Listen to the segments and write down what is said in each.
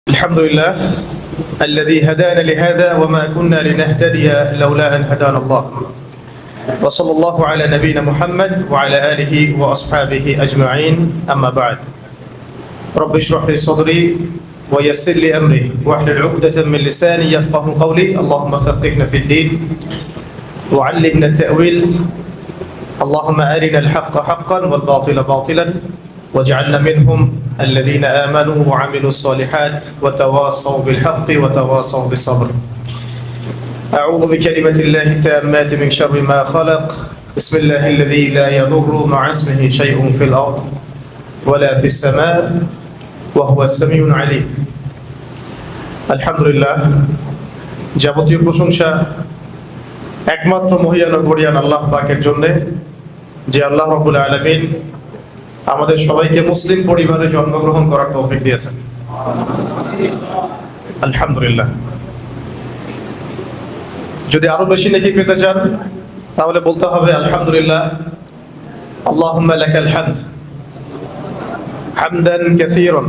الحمد لله الذي هدانا لهذا وما كنا لنهتدي لولا أن هدانا الله وصلى الله على نبينا محمد وعلى آله وأصحابه أجمعين أما بعد رب اشرح لي صدري ويسر لي أمري واحلل عقدة من لساني يفقه قولي اللهم فقهنا في الدين وعلمنا التأويل اللهم أرنا الحق حقا والباطل باطلا واجعلنا منهم الذين آمنوا وعملوا الصالحات وتواصوا بالحق وتواصوا بالصبر أعوذ بكلمة الله التامات من شر ما خلق بسم الله الذي لا يضر مع اسمه شيء في الأرض ولا في السماء وهو السميع العليم الحمد لله যাবতীয় প্রশংসা একমাত্র মহিয়ান ও গরিয়ান আল্লাহ পাকের জন্য যে আল্লাহ রাব্বুল আলামিন আমাদের সবাইকে মুসলিম পরিবারে জন্মগ্রহণ করার তৌফিক দিয়েছেন আলহামদুলিল্লাহ। যদি আরো বেশি নেকি পেতে চান তাহলে বলতে হবে আলহামদুলিল্লাহ আল্লাহুম্মা লাকাল হামদ হামদান কাসীরান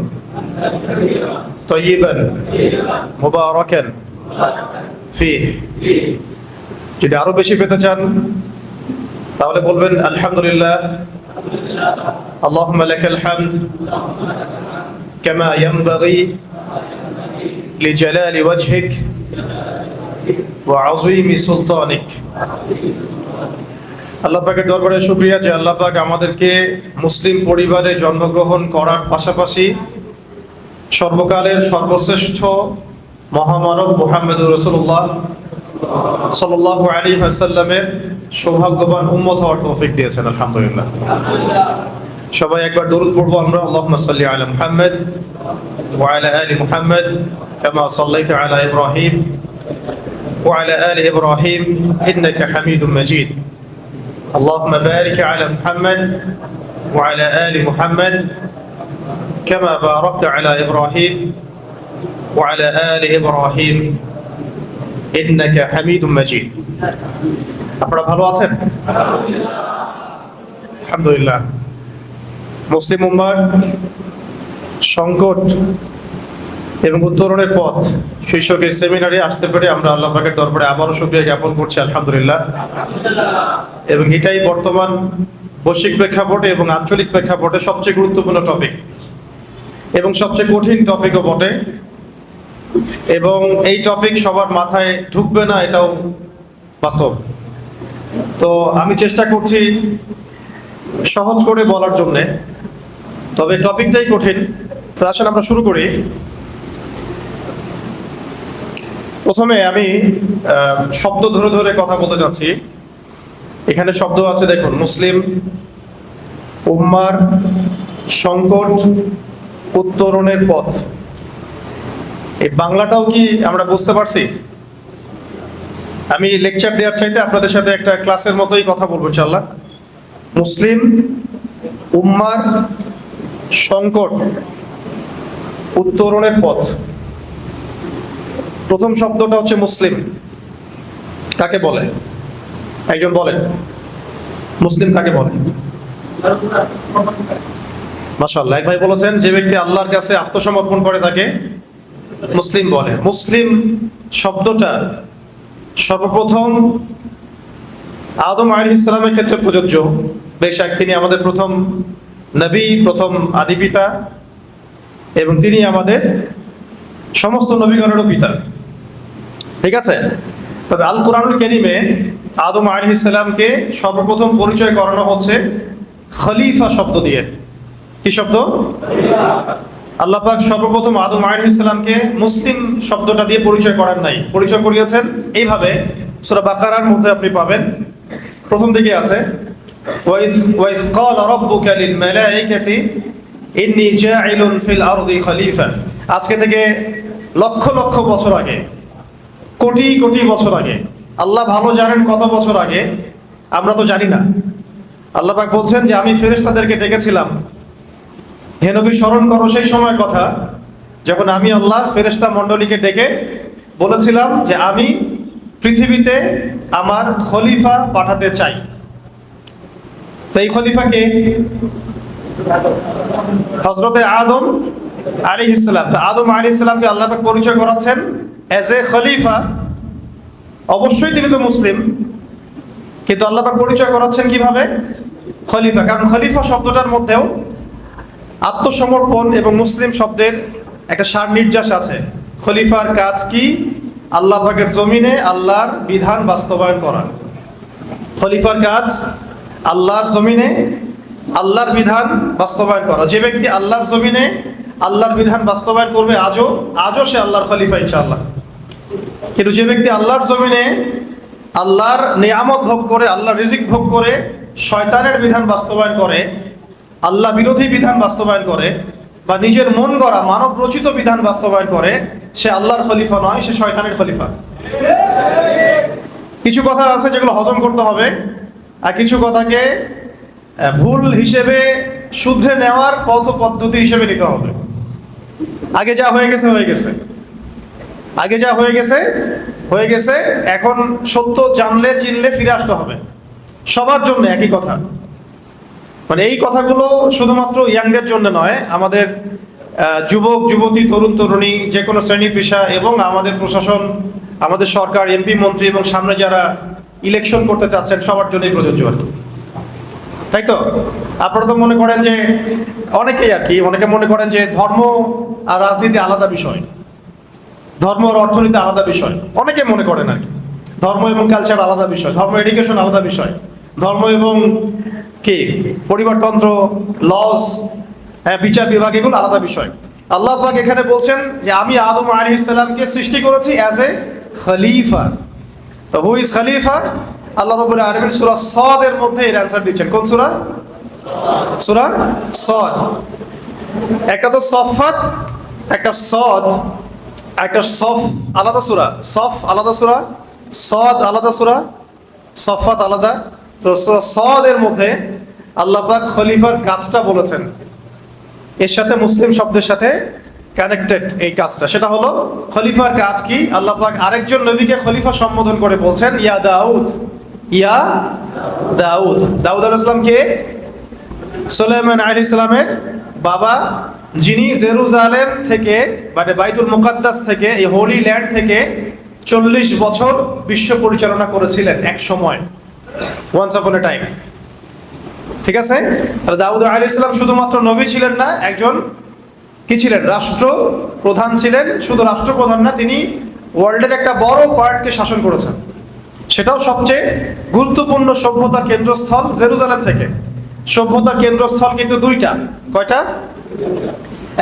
তাইয়িবান মুবারাকান ফীহি। যদি আরো বেশি পেতে চান তাহলে বলবেন আলহামদুলিল্লাহ اللهم لك الحمد كما ينبغي لجلال وجهك وعظيم سلطانك। আল্লাহ পাকের দরবারে শুকরিয়া যে আল্লাহ পাক আমাদেরকে মুসলিম পরিবারে জন্মগ্রহণ করার পাশাপাশি সর্বকালের সর্বশ্রেষ্ঠ মহামানব মুহাম্মদুর রাসূলুল্লাহ সাল্লাল্লাহু আলাইহি ওয়াসাল্লামের সৌভাগ্যবান উম্মত হওয়ার তৌফিক দিয়েছেন আলহামদুলিল্লাহ। সবাই একবার দরুদ পড়বো আমরা আল্লাহুম্মা সাল্লি আলা মুহাম্মদ ওয়া আলা আলি মুহাম্মদ কামা সাল্লাইতা আলা ইব্রাহিম ওয়া আলা আলি ইব্রাহিম ইন্নাকা হামিদুম মাজিদ। আল্লাহুম্মা বারিক আলা মুহাম্মদ ওয়া আলা আলি মুহাম্মদ কামা বারাকতা আলা ইব্রাহিম ওয়া আলা আলি ইব্রাহিম ইন্নাকা হামিদুম মাজিদ। আপনারা ভালো আছেন? আলহামদুলিল্লাহ। মুসলিম উম্মার সংকট এবং উত্তরণের পথ শীর্ষক এই সেমিনারে আসতে পেরে আমরা আল্লাহ পাকের দরবারে আবারও শুকরিয়া জ্ঞাপন করছি আলহামদুলিল্লাহ। এবং এটাই বর্তমান বৈশ্বিক প্রেক্ষাপটে এবং আঞ্চলিক প্রেক্ষাপটে সবচেয়ে গুরুত্বপূর্ণ টপিক এবং সবচেয়ে কঠিন টপিকও বটে। এবং এই টপিক সবার মাথায় ঢুকবে না এটাও বাস্তব। তো আমি চেষ্টা করছি সহজ করে বলার জন্যে, তবে টপিকটাই কঠিন। তো আসলে আমরা শুরু করি। প্রথমে আমি শব্দ ধরে ধরে কথা বলতে চাচ্ছি। এখানে শব্দ আছে দেখুন, মুসলিম উম্মার সংকট উত্তরণের পথ। এই বাংলাটাও কি আমরা বুঝতে পারছি? আমি লেকচার দেওয়ার চাইতে আপনাদের সাথে একটা ক্লাসের মতোই কথা বলবো ইনশাআল্লাহ। মুসলিম উম্মার সংকট উত্তরণের পথ। প্রথম শব্দটা হচ্ছে মুসলিম। কাকে বলে? একজন বলেন, মুসলিম কাকে বলে? মাশাআল্লাহ, এক ভাই বলেছেন যে ব্যক্তি আল্লাহর কাছে আত্মসমর্পণ করে তাকে মুসলিম বলে। মুসলিম শব্দটা সর্বপ্রথম আদম আলাইহিস সালামের ক্ষেত্রে প্রযোজ্য। বেশক তিনি আমাদের প্রথম নবী, প্রথম আদি পিতা এবং তিনি আমাদের সমস্ত নবীগণেরও পিতা, ঠিক আছে? তবে আল কোরআনুল কারীমে আদম আলাইহিস সালামকে সর্বপ্রথম পরিচয় করানো হচ্ছে খলিফা শব্দ দিয়ে। কি শব্দ? আল্লাহ পাক সর্বপ্রথম আদম আলাইহিস সালামকে মুসলিম শব্দটা দিয়ে পরিচয় করার নাই, পরিচয় করিয়েছেন এইভাবে। সূরা বাকারার মধ্যে আপনি পাবেন, প্রথম দিকে আছে ওয়াইজ ক্বালা রাব্বুকা লিল মালাইকাতি ইন্নী জাইলুন ফিল আরদি খলিফা। আজকে থেকে লক্ষ লক্ষ বছর আগে, কোটি কোটি বছর আগে, আল্লাহ ভালো জানেন কত বছর আগে, আমরা তো জানি না। আল্লাহ পাক বলছেন যে আমি ফেরেশতাদেরকে ডেকেছিলাম, হে নবী স্মরণ করো সেই সময়ের কথা যখন আমি আল্লাহ ফেরেশতা মণ্ডলীকে ডেকে বলেছিলাম যে আমি পৃথিবীতে আমার খলিফা পাঠাতে চাই। তো এই খলিফাকে হযরতে আদম আলাইহিস সালাম। তো আদম আলাইহিস সালামকে আল্লাহ পাক পরিচয় করাচ্ছেন এজ এ খলিফা। অবশ্যই তিনি তো মুসলিম, কিন্তু আল্লাহ পাক পরিচয় করাচ্ছেন কিভাবে? খলিফা। কারণ খলিফা শব্দটার মধ্যেও আত্মসমর্পণ এবং মুসলিম শব্দের একটা সার নির্যাস আছে। খলিফার কাজ কি? আল্লাহ পাকের জমিনে আল্লাহর বিধান বাস্তবায়ন করা। খলিফার কাজ আল্লাহর জমিনে আল্লাহর বিধান বাস্তবায়ন করা। যে ব্যক্তি আল্লাহর জমিনে আল্লাহর বিধান বাস্তবায়ন করবে আজও সে আল্লাহর খলিফা ইনশাআল্লাহ। কিন্তু যে ব্যক্তি আল্লাহর জমিনে আল্লাহর নিয়ামত ভোগ করে, আল্লাহর রিজিক ভোগ করে শয়তানের বিধান বাস্তবায়ন করে, আল্লাহ বিরোধী বিধান বাস্তবায়ন করে, বা নিজের মন গড়া মানব রচিত বিধান বাস্তবায়ন করে, সে আল্লাহর খলিফা নয়, সে শয়তানের খলিফা। কিছু কথা আছে যেগুলো হজম করতে হবে, আর কিছু কথাকে ভুল হিসেবে শুধরে নেওয়ার পথ পদ্ধতি হিসেবে নিতে হবে। আগে যা হয়ে গেছে হয়ে গেছে, আগে যা হয়ে গেছে হয়ে গেছে। এখন সত্য জানলে চিনলে ফিরে আসতে হবে। সবার জন্য একই কথা, মানে এই কথাগুলো শুধুমাত্র ইয়াংদের জন্য নয়, আমাদের যুবক যুবতী, তরুণ তরুণী, যে কোনো শ্রেণী পেশা এবং আমাদের প্রশাসন, আমাদের সরকার, এমপি মন্ত্রী এবং সামনে যারা ইলেকশন করতে চাচ্ছেন সবার জন্যই প্রযোজ্য আর কি। তাই তো? আপনারা তো মনে করেন যে, অনেকেই আর কি, অনেকে মনে করেন যে ধর্ম আর রাজনীতি আলাদা বিষয়, ধর্ম আর অর্থনীতি আলাদা বিষয়। অনেকে মনে করেন আর কি ধর্ম এবং কালচার আলাদা বিষয়, ধর্ম এডুকেশন আলাদা বিষয়, ধর্ম এবং কি পরিবারতন্ত্র, লস, বিচার বিভাগ, এগুলো আলাদা বিষয়। আল্লাহ পাক এখানে বলছেন যে আমি আদম আলাইহিস সালামকে সৃষ্টি করেছি অ্যাজ এ খলিফা। তো হু ইজ খলিফা? আল্লাহ রাব্বুল আলামিন সূরা সাদ এর মধ্যে এর অ্যানসার দিচ্ছেন। কোন সূরা? সূরা সাদ। একটা তো সফাত, একটা সাদ, একটা সফ, আলাদা সূরা। সফ আলাদা সূরা, সাদ আলাদা সূরা, সফাত আলাদা। তো সূরা সাদ এর মধ্যে আল্লাহ পাক খলিফার কাজটা বলেছেন, এর সাথে মুসলিম শব্দের সাথে কানেক্টেড এই কাজটা। সেটা হলো খলিফার কাজ কি? আল্লাহ পাক আরেকজন নবীকে খলিফা সম্বোধন করে বলছেন ইয়া দাউদ, ইয়া দাউদ। দাউদ আলাইহিস সালাম কে? সুলাইমান আলাইহিস সালামের বাবা, যিনি জেরুজালেম থেকে, মানে বাইতুল মুকাদ্দাস থেকে, এই হোলি ল্যান্ড থেকে 40 বছর বিশ্ব পরিচালনা করেছিলেন এক সময়, ওয়ান্স আপন এ টাইম। ঠিক আছে? দাউদ আলাইহিস সালাম শুধুমাত্র নবী ছিলেন না, একজন কি ছিলেন? রাষ্ট্র প্রধান ছিলেন। শুধু রাষ্ট্রপ্রধান না, তিনি ওয়ার্ল্ডের একটা বড় পার্টকে শাসন করেছেন, সেটাও সবচেয়ে গুরুত্বপূর্ণ সভ্যতার কেন্দ্রস্থল জেরুজালেম থেকে। সভ্যতার কেন্দ্রস্থল কিন্তু দুইটা। কয়টা?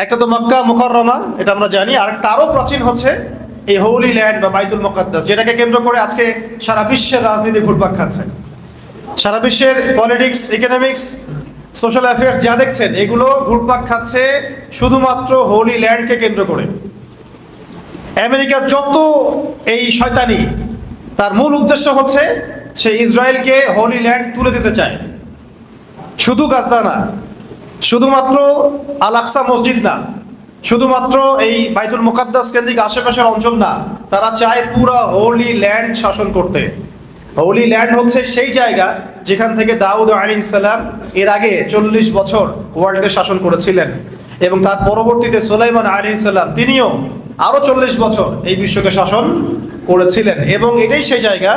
একটা তো মক্কা মুকাররমা, এটা আমরা জানি, আর তারও প্রাচীন হচ্ছে এই হোলি ল্যান্ড বা বাইতুল মুকাদ্দাস, যেটাকে কেন্দ্র করে আজকে সারা বিশ্বের রাজনীতি ঘুরপাক খাচ্ছে। সারা বিশ্বের পলিটিক্স, ইকোনমিক্স, সোশ্যাল অ্যাফেয়ার্স যা দেখছেন, এগুলো ঘুরপাক খাচ্ছে শুধুমাত্র হোলি ল্যান্ডকে কেন্দ্র করে। আমেরিকার যত এই শয়তানি, তার মূল উদ্দেশ্য হচ্ছে সে ইসরায়েলকে হোলি ল্যান্ড তুলে দিতে চায়। শুধু গাজা না, শুধুমাত্র আল আকসা মসজিদ না, শুধুমাত্র এই বাইতুল মুকাদ্দাস কেন্দ্রিক আশেপাশের অঞ্চল না, তারা চায় পুরো হোলি ল্যান্ড শাসন করতে। হোলি ল্যান্ড হচ্ছে সেই জায়গা যেখান থেকে দাউদ আলাইহিস সালাম এর আগে 40 বছর ওয়ার্ল্ডকে শাসন করেছিলেন, এবং তার পরবর্তীতে সুলাইমান আলাইহিস সালাম তিনিও আরো 40 বছর এই বিশ্বকে শাসন করেছিলেন। এবং এটাই সেই জায়গা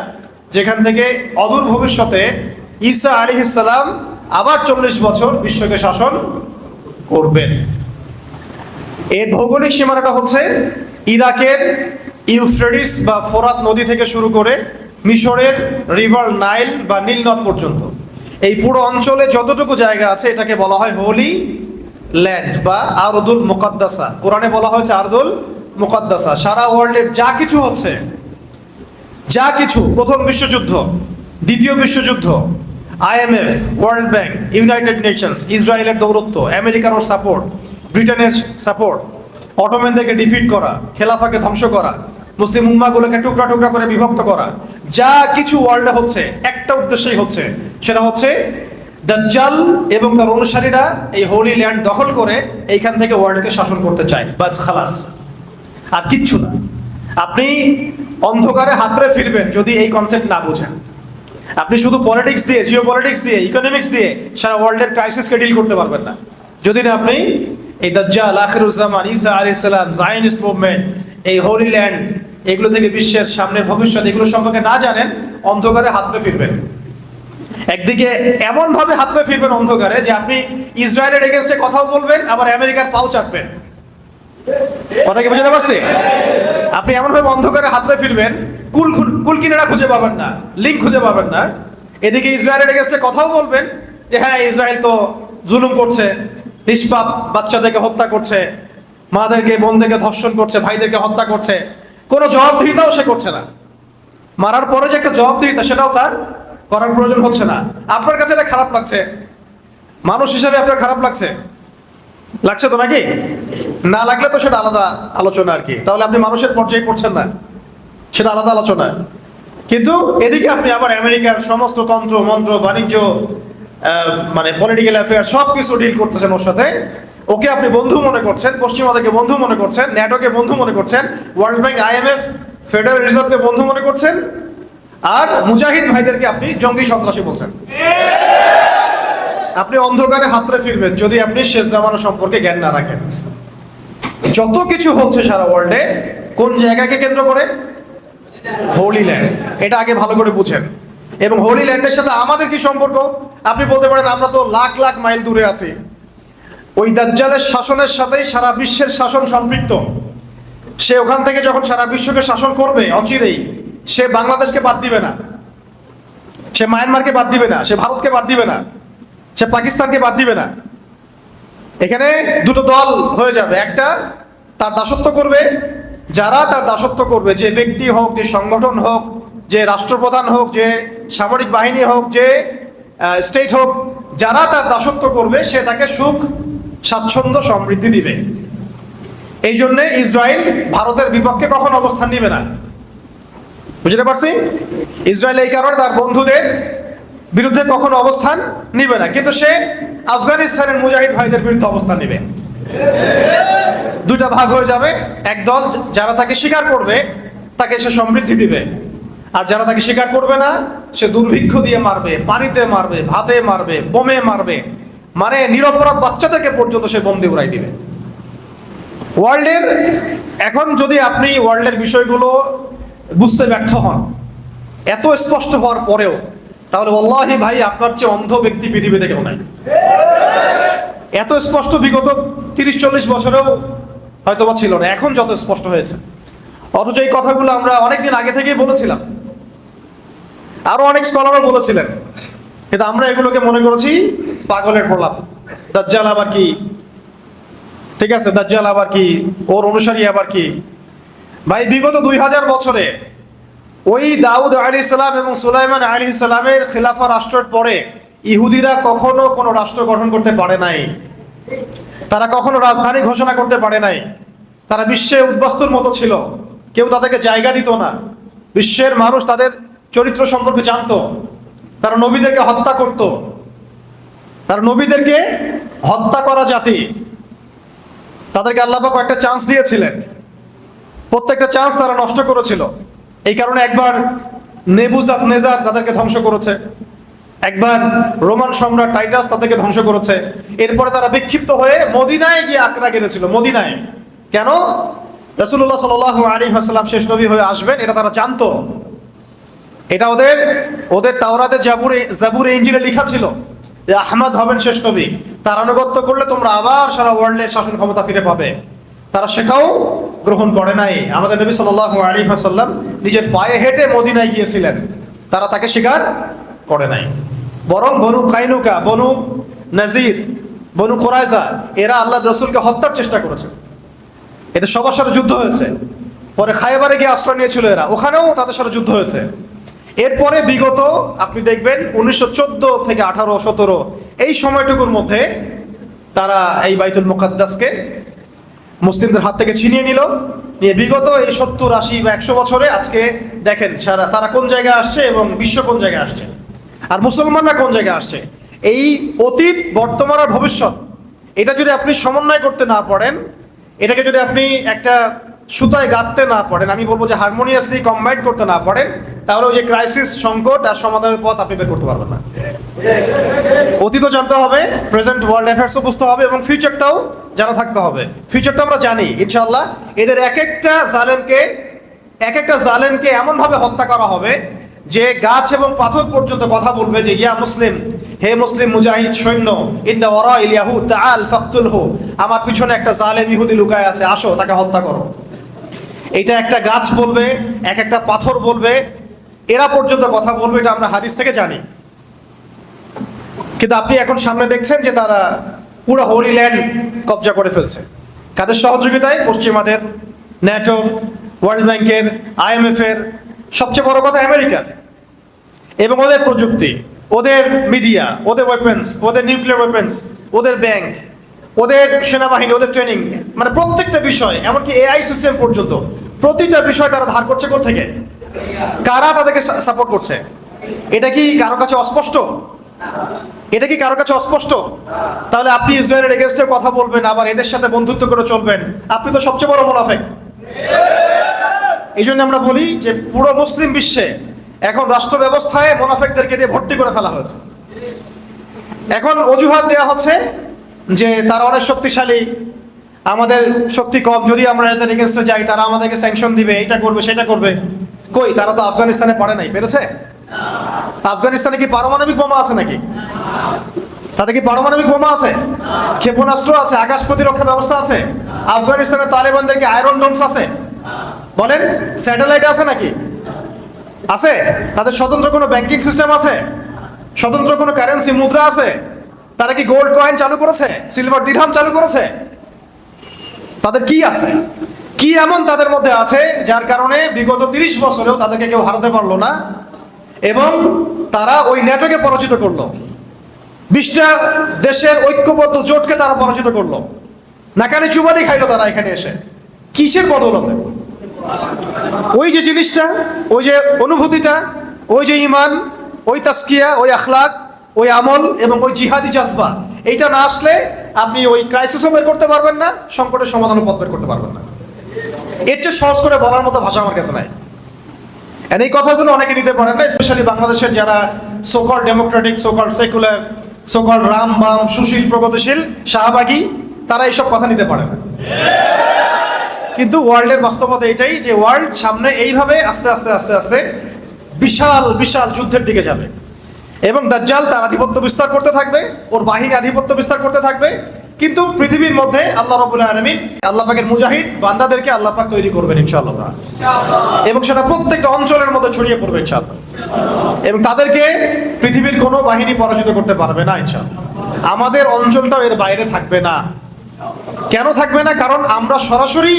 যেখান থেকে অদূর ভবিষ্যতে ঈসা আলাইহিস সালাম আবার 40 বছর বিশ্বকে শাসন করবেন। এর ভৌগোলিক সীমানাটা হচ্ছে ইরাকের ইউফ্রেটিস বা ফোরাত নদী থেকে শুরু করে মিশরের রিভার নাইল বা নীল নদ পর্যন্ত। এই পুরো অঞ্চলে যতটুকু জায়গা আছে এটাকে বলা হয় হোলি ল্যান্ড বা আরদুল মুকাদ্দাসা। কোরআনে বলা হয়েছে আরদুল মুকাদ্দাসা। সারা ওয়ার্ল্ডের যা কিছু হচ্ছে, যা কিছু, প্রথম বিশ্বযুদ্ধ, দ্বিতীয় বিশ্বযুদ্ধ, IMF, world bank, United Nations, ইসরায়েলের দৌরত্ব, আমেরিকার সাপোর্ট, ব্রিটেনের সাপোর্ট, অটোম্যানদেরকে ডিফিট করা, খেলাফাকে ধ্বংস করা, মুসলিম উম্মাগুলোকে টুকরা টুকরা করে বিভক্ত করা, যা কিছু ওয়ার্ল্ডে হচ্ছে একটা উদ্দেশ্যই হচ্ছে, সেটা হচ্ছে দাজ্জাল এবং তার অনুসারীরা এই হোলি ল্যান্ড দখল করে এইখান থেকে ওয়ার্ল্ডকে শাসন করতে চায়। বাস, খালাস, আর কিচ্ছু না। আপনি অন্ধকারে হাতড়ে ফিরবেন যদি এই কনসেপ্ট না বোঝেন। আপনি শুধু পলিটিক্স দিয়ে, জিও পলিটিক্স দিয়ে, ইকোনমিক্স দিয়ে সারা ওয়ার্ল্ডের ক্রাইসিসকে ডিল করতে পারবেন না যদি না আপনি এই দাজ্জাল, আখিরুজ্জামান, ঈসা আলাইহিস সালাম, জায়নিস্ট মুভমেন্ট, এই হোলি ল্যান্ড, এগুলো থেকে বিশ্বের সামনে ভবিষ্যৎ এগুলো সম্পর্কে না জানেন, অন্ধকারে হাতড়ে ফিরবেন। একদিকে এমন ভাবে হাতড়ে ফিরবেন অন্ধকারে যে আপনি ইসরায়েলের এগেইনস্টে কথাও বলবেন, আবার আমেরিকার পাও চাটবেন। কথা কি বুঝতে পারছি? আপনি এমন ভাবে অন্ধকারে হাতড়ে ফিরবেন, কুল কিনারা খুঁজে পাবেন না, লিঙ্ক খুঁজে পাবেন না। এদিকে ইসরায়েলের এগেইনস্টে কথাও বলবেন যে হ্যাঁ, ইসরায়েল তো জুলুম করছে, নিষ্পাপ বাচ্চাদেরকে হত্যা করছে, মাদেরকে বোনদেরকে ধর্ষণ করছে, ভাইদেরকে হত্যা করছে, কোনো জবাবদিহিতাও সে করছে না। মারার পরে যে একটা জবাবদিহিতা সেটাও তার করার প্রয়োজন হচ্ছে না। আপনার কাছে এটা খারাপ লাগছে, মানুষ হিসেবে আপনার খারাপ লাগছে, লাগছে তো নাকি? না লাগলে তো সেটা আলাদা আলোচনা আর কি, তাহলে আপনি মানুষের পর্যায়ে পড়ছেন না, সেটা আলাদা আলোচনা। কিন্তু এদিকে আপনি আবার আমেরিকার সমস্ত তন্ত্র মন্ত্র, বাণিজ্য, মানে পলিটিক্যাল অ্যাফেয়ার সবকিছু ডিল করতেছেন ওর সাথে। ওকে আপনি বন্ধু মনে করছেন, পশ্চিমাদেরকে বন্ধু মনে করছেন, ন্যাটোকে বন্ধু মনে করছেন, ওয়ার্ল্ড ব্যাংক, IMF, ফেডারেল রিজার্ভকে বন্ধু মনে করছেন, আর মুজাহিদ ভাইদেরকে আপনি জঙ্গি সন্ত্রাসী বলছেন। আপনি অন্ধকারে হাতড়ে ফিরবেন যদি আপনি শেষ জামানা সম্পর্কে জ্ঞান না রাখেন। যত কিছু হচ্ছে সারা ওয়ার্ল্ডে কোন জায়গাকে কেন্দ্র করে? হোলি ল্যান্ড। এটা আগে ভালো করে বুঝেন। এবং হোলি ল্যান্ডের সাথে আমাদের কি সম্পর্ক? আপনি বলতে পারেন আমরা তো লাখ লাখ মাইল দূরে আছি। ওই দাজ্জালের শাসনের সাথেই সারা বিশ্বের শাসন সম্পৃক্ত। সে ওখান থেকে যখন সারা বিশ্বকে শাসন করবে অচিরেই, সে বাংলাদেশকে বাদ দিবে না, সে মায়ানমারকে বাদ দিবে না, সে ভারতকে বাদ দিবে না, সে পাকিস্তানকে বাদ দিবে না। এখানে দুটো দল হয়ে যাবে। একটা তার দাসত্ব করবে, যারা তার দাসত্ব করবে, যে ব্যক্তি হোক, যে সংগঠন হোক, যে রাষ্ট্রপ্রধান হোক, যে সামরিক বাহিনী হোক, যে স্টেট হোক, যারা তার দাসত্ব করবে সে তাকে সুখ, স্বাচ্ছন্দ্য, সমৃদ্ধি দিবে। এই জন্যে ইসরায়েল ভারতের বিপক্ষে কখন অবস্থান নিবে না। বুঝতে পারছি? ইসরায়েল এই কারণে তার বন্ধুদের বিরুদ্ধে কখনো অবস্থান নিবে না, কিন্তু সে আফগানিস্তানের মুজাহিদ ভাইদের বিরুদ্ধে অবস্থান নিবে। দুটা ভাগ হয়ে যাবে। একদল যারা তাকে স্বীকার করবে তাকে সে সমৃদ্ধি দিবে, আর যারা তাকে স্বীকার করবে না সে দুর্ভিক্ষ দিয়ে মারবে, পানিতে মারবে, ভাতে মারবে, বোমে মারবে, মানে নিরপরাধ বাচ্চাদেরকে পর্যন্ত সে বন্দি উড়াই দিবে। ওয়ার্ল্ডের এখন যদি আপনি ওয়ার্ল্ডের বিষয়গুলো বুঝতে ব্যর্থ হন এত স্পষ্ট হওয়ার পরেও, তাহলে ওয়াল্লাহি ভাই আপনার চেয়ে অন্ধ ব্যক্তি পৃথিবীতে কেউ নাই। এত স্পষ্ট বিগত 30-40 বছরেও হয়তোবা ছিল না, এখন যত স্পষ্ট হয়েছে। অথচ এই কথাগুলো আমরা অনেকদিন আগে থেকেই বলেছিলাম, আরো অনেক স্কলারও বলেছিলেন, কিন্তু আমরা এগুলোকে মনে করেছি পাগলের প্রলাপ। দাজ্জাল আবার কি? ঠিক আছে, দাজ্জাল আবার কি? ওর অনুসারী আবার কি? ভাই বিগত 2000 বছরে ওই দাউদ আলাইহিস সালাম এবং সুলাইমান আলাইহিস সালামের খিলাফা রাষ্ট্রের পরে ইহুদিরা কখনো কোনো রাষ্ট্র গঠন করতে পারে নাই, তারা কখনো রাজধানী ঘোষণা করতে পারে নাই। তারা বিশ্বে উদ্বাস্তুর মতো ছিল, কেউ তাদেরকে জায়গা দিত না। বিশ্বের মানুষ তাদের চরিত্র সম্পর্কে জানতো, তারা নবীদেরকে হত্যা করত, তারা নবীদেরকে হত্যা করা জাতি। তাদেরকে আল্লাহ পাক একটা চান্স দিয়েছিলেন, প্রত্যেকটা চান্স তারা নষ্ট করেছিল। এই কারণে একবার নেবুজাদনেজার তাদেরকে ধ্বংস করেছে, একবার রোমান সম্রাট টাইটাস তাদেরকে ধ্বংস করেছে। এরপরে তারা বিক্ষিপ্ত হয়ে মদিনায় গিয়ে আক্রা গেড়েছিল। মদিনায় কেন? রাসূলুল্লাহ সাল্লাল্লাহু আলাইহি ওয়াসাল্লাম শেষ নবী হয়ে আসবেন, এটা তারা জানতো। এটা ওদের তাওরাতে, জাবুরে, ইনজিলে লেখা ছিল যে আহমদ হবেন শেষ নবী, তার আনুগত্য করলে তোমরা আবার সারা ওয়ার্ল্ডের শাসন ক্ষমতা ফিরে পাবে। তারা সেটাও গ্রহণ করে নাই। আমাদের নবী সাল্লাল্লাহু আলাইহি ওয়াসাল্লাম নিজের পায়ে হেঁটে মদিনায় গিয়েছিলেন, তারা তাকে স্বীকার করে নাই। বরং বনু কাইনুকা, বনু নাজির, বনু কুরাইজা এরা আল্লাহর রাসূলকে হত্যার চেষ্টা করেছে। এদের সবার সাথে যুদ্ধ হয়েছে। পরে খায়বারে গিয়ে আশ্রয় নিয়েছিল এরা, ওখানেও তাদের সাথে যুদ্ধ হয়েছে। এরপরে বিগত আপনি দেখবেন 1914 থেকে 18-17 এই সময়টুকুর মধ্যে তারা এই বাইতুল মুকাদ্দাসকে মুসলিমদের হাত থেকে ছিনিয়ে নিল। নিয়ে বিগত এই 70, 80 বা 100 বছরে আজকে দেখেন তারা কোন জায়গায় আসছে এবং বিশ্ব কোন জায়গায় আসছে, আর মুসলমানরা কোন জায়গায় আসছে। এই অতীত, বর্তমান আর ভবিষ্যৎ, এটা যদি আপনি সমন্বয় করতে না পারেন, এটাকে যদি আপনি একটা সুতায় গাঁথতে না পারেন, আমি বলবো যে হারমোনিয়াসলি কম্বাইন করতে না পারেন, তাহলে ওই যে ক্রাইসিস, সংকট আর সমাধানের পথ আপনি বের করতে পারবেন না। অতীতও জানতে হবে, প্রেজেন্ট ওয়ার্ল্ড অ্যাফেয়ার্সও বুঝতে হবে, এবং ফিউচারটাও জানা থাকতে হবে। ফিউচারটা আমরা জানি ইনশাআল্লাহ, এদের এক একটা জালেমকে এমনভাবে হত্যা করা হবে যে গাছ এবং পাথর পর্যন্ত কথা বলবে যে ইয়া মুসলিম, হে মুসলিম মুজাহিদ সৈন্য, ইন্না ওয়ারাইল ইয়াহুদ তাআল ফাকতুলহু, আমার পিছনে একটা জালেম ইহুদি লুকায় আছে, আসো তাকে হত্যা করো। এটা একটা গাছ বলবে, এক একটা পাথর বলবে, এরা পর্যন্ত কথা বলবে, এটা আমরা হাদিস থেকে জানি। কিন্তু আপনি এখন সামনে দেখছেন যে তারা পুরো হোলি ল্যান্ড কবজা করে ফেলছে। কাদের সহযোগিতায়? পশ্চিমাদের, ন্যাটোর, ওয়ার্ল্ড ব্যাংকের, IMF এর, সবচেয়ে বড় কথা আমেরিকার, এবং ওদের প্রযুক্তি, ওদের মিডিয়া, ওদের ওয়েপেন্স, ওদের নিউক্লিয়ার ওয়েপেন্স, ওদের ব্যাংক, ওদের সেনাবাহিনী, ওদের ট্রেনিং, মানে প্রত্যেকটা বিষয়, এমনকি AI সিস্টেম পর্যন্ত, প্রতিটা বিষয় তারা ধার করছে কোথা থেকে? কারা তাদেরকে সাপোর্ট করছে? এটা কি কারো কাছে অস্পষ্ট? এটা কি কারো কাছে অস্পষ্ট? তাহলে আপনি ইসরায়েলের এগেইনস্টে কথা বলবেন, আবার এদের সাথে বন্ধুত্ব করে চলবেন, আপনি তো সবচেয়ে বড় মুনাফিক। এই জন্য আমরা বলি যে পুরো মুসলিম বিশ্বে এখন রাষ্ট্র ব্যবস্থায় মুনাফিকদেরকে দিয়ে ভর্তি করে ফেলা হয়েছে। এখন অজুহাত দেওয়া হচ্ছে যে তারা অনেক শক্তিশালী, আমাদের শক্তি কম, যদি আমরা এদের এগেইনস্টে যাই তারা আমাদেরকে স্যাংশন দিবে, এটা করবে সেটা করবে। কই, তারা তো আফগানিস্তানে পড়ে নাই, পেরেছে? আফগানিস্তানে কি পারমাণবিক বোমা আছে নাকি? তাদের কি পারমাণবিক বোমা আছে? ক্ষেপণাস্ত্র আছে? আকাশ প্রতিরক্ষা ব্যবস্থা আছে? আফগানিস্তানের তালেবানদের কি আয়রন ডোমস আছে? বলেন, স্যাটেলাইট আছে নাকি? আছে? তাদের স্বতন্ত্র কোনো ব্যাংকিং সিস্টেম আছে? স্বতন্ত্র কোনো কারেন্সি, মুদ্রা আছে? তারা কি গোল্ড কয়েন চালু করেছে? সিলভার দিরহাম চালু করেছে? তাদের কি আছে? কি এমন তাদের মধ্যে আছে যার কারণে বিগত 30 বছরেও তাদেরকে কেউ হারাতে পারলো না, এবং তারা ওই ন্যাটোকে পরাজিত করলো, 20টা দেশের ঐক্যবদ্ধ জোটকে তারা পরাজিত করলো, নাকানি চুবানি খাইলো তারা এখানে এসে। কিসের বদৌলতে? ওই যে জিনিসটা, ওই যে অনুভূতিটা, ওই যে ঈমান, ওই তাসকিয়া, ওই আখলাক, ওই আমল এবং ওই জিহাদি জাজবা, এইটা না আসলে আপনি ওই ক্রাইসিসও বের করতে পারবেন না, সংকটের সমাধানও পথ বের করতে পারবেন না। এর চেয়ে সহজ করে বলার মতো ভাষা আমার কাছে নাই। এই কথাগুলো অনেকে নিতে পারেন না, স্পেশালি বাংলাদেশের যারা সোকল ডেমোক্রেটিক, সোকল সেকুলার, সোকল রাম বাম, সুশীল, প্রগতিশীল, শাহবাগী, তারা এইসব কথা নিতে পারে না। কিন্তু ওয়ার্ল্ডের বাস্তবতা এটাই যে ওয়ার্ল্ড সামনে এইভাবে আস্তে আস্তে আস্তে আস্তে বিশাল বিশাল যুদ্ধের দিকে যাবে, এবং দাজ্জাল তার আধিপত্য বিস্তার করতে থাকবে, ওর বাহিনী আধিপত্য বিস্তার করতে থাকবে। কিন্তু পৃথিবীর মধ্যে আল্লাহ রাব্বুল আলামিন, আল্লাহ পাকের মুজাহিদ বান্দাদেরকে আল্লাহ পাক তৈরি করবেন ইনশাআল্লাহ, এবং সেটা প্রত্যেকটা অঞ্চলের মধ্যে ছড়িয়ে পড়বে ইনশাআল্লাহ, এবং তাদেরকে পৃথিবীর কোনো বাহিনী পরাজিত করতে পারবে না ইনশাআল্লাহ। আমাদের অঞ্চলটাও এর বাইরে থাকবে না। কেন থাকবে না? কারণ আমরা সরাসরি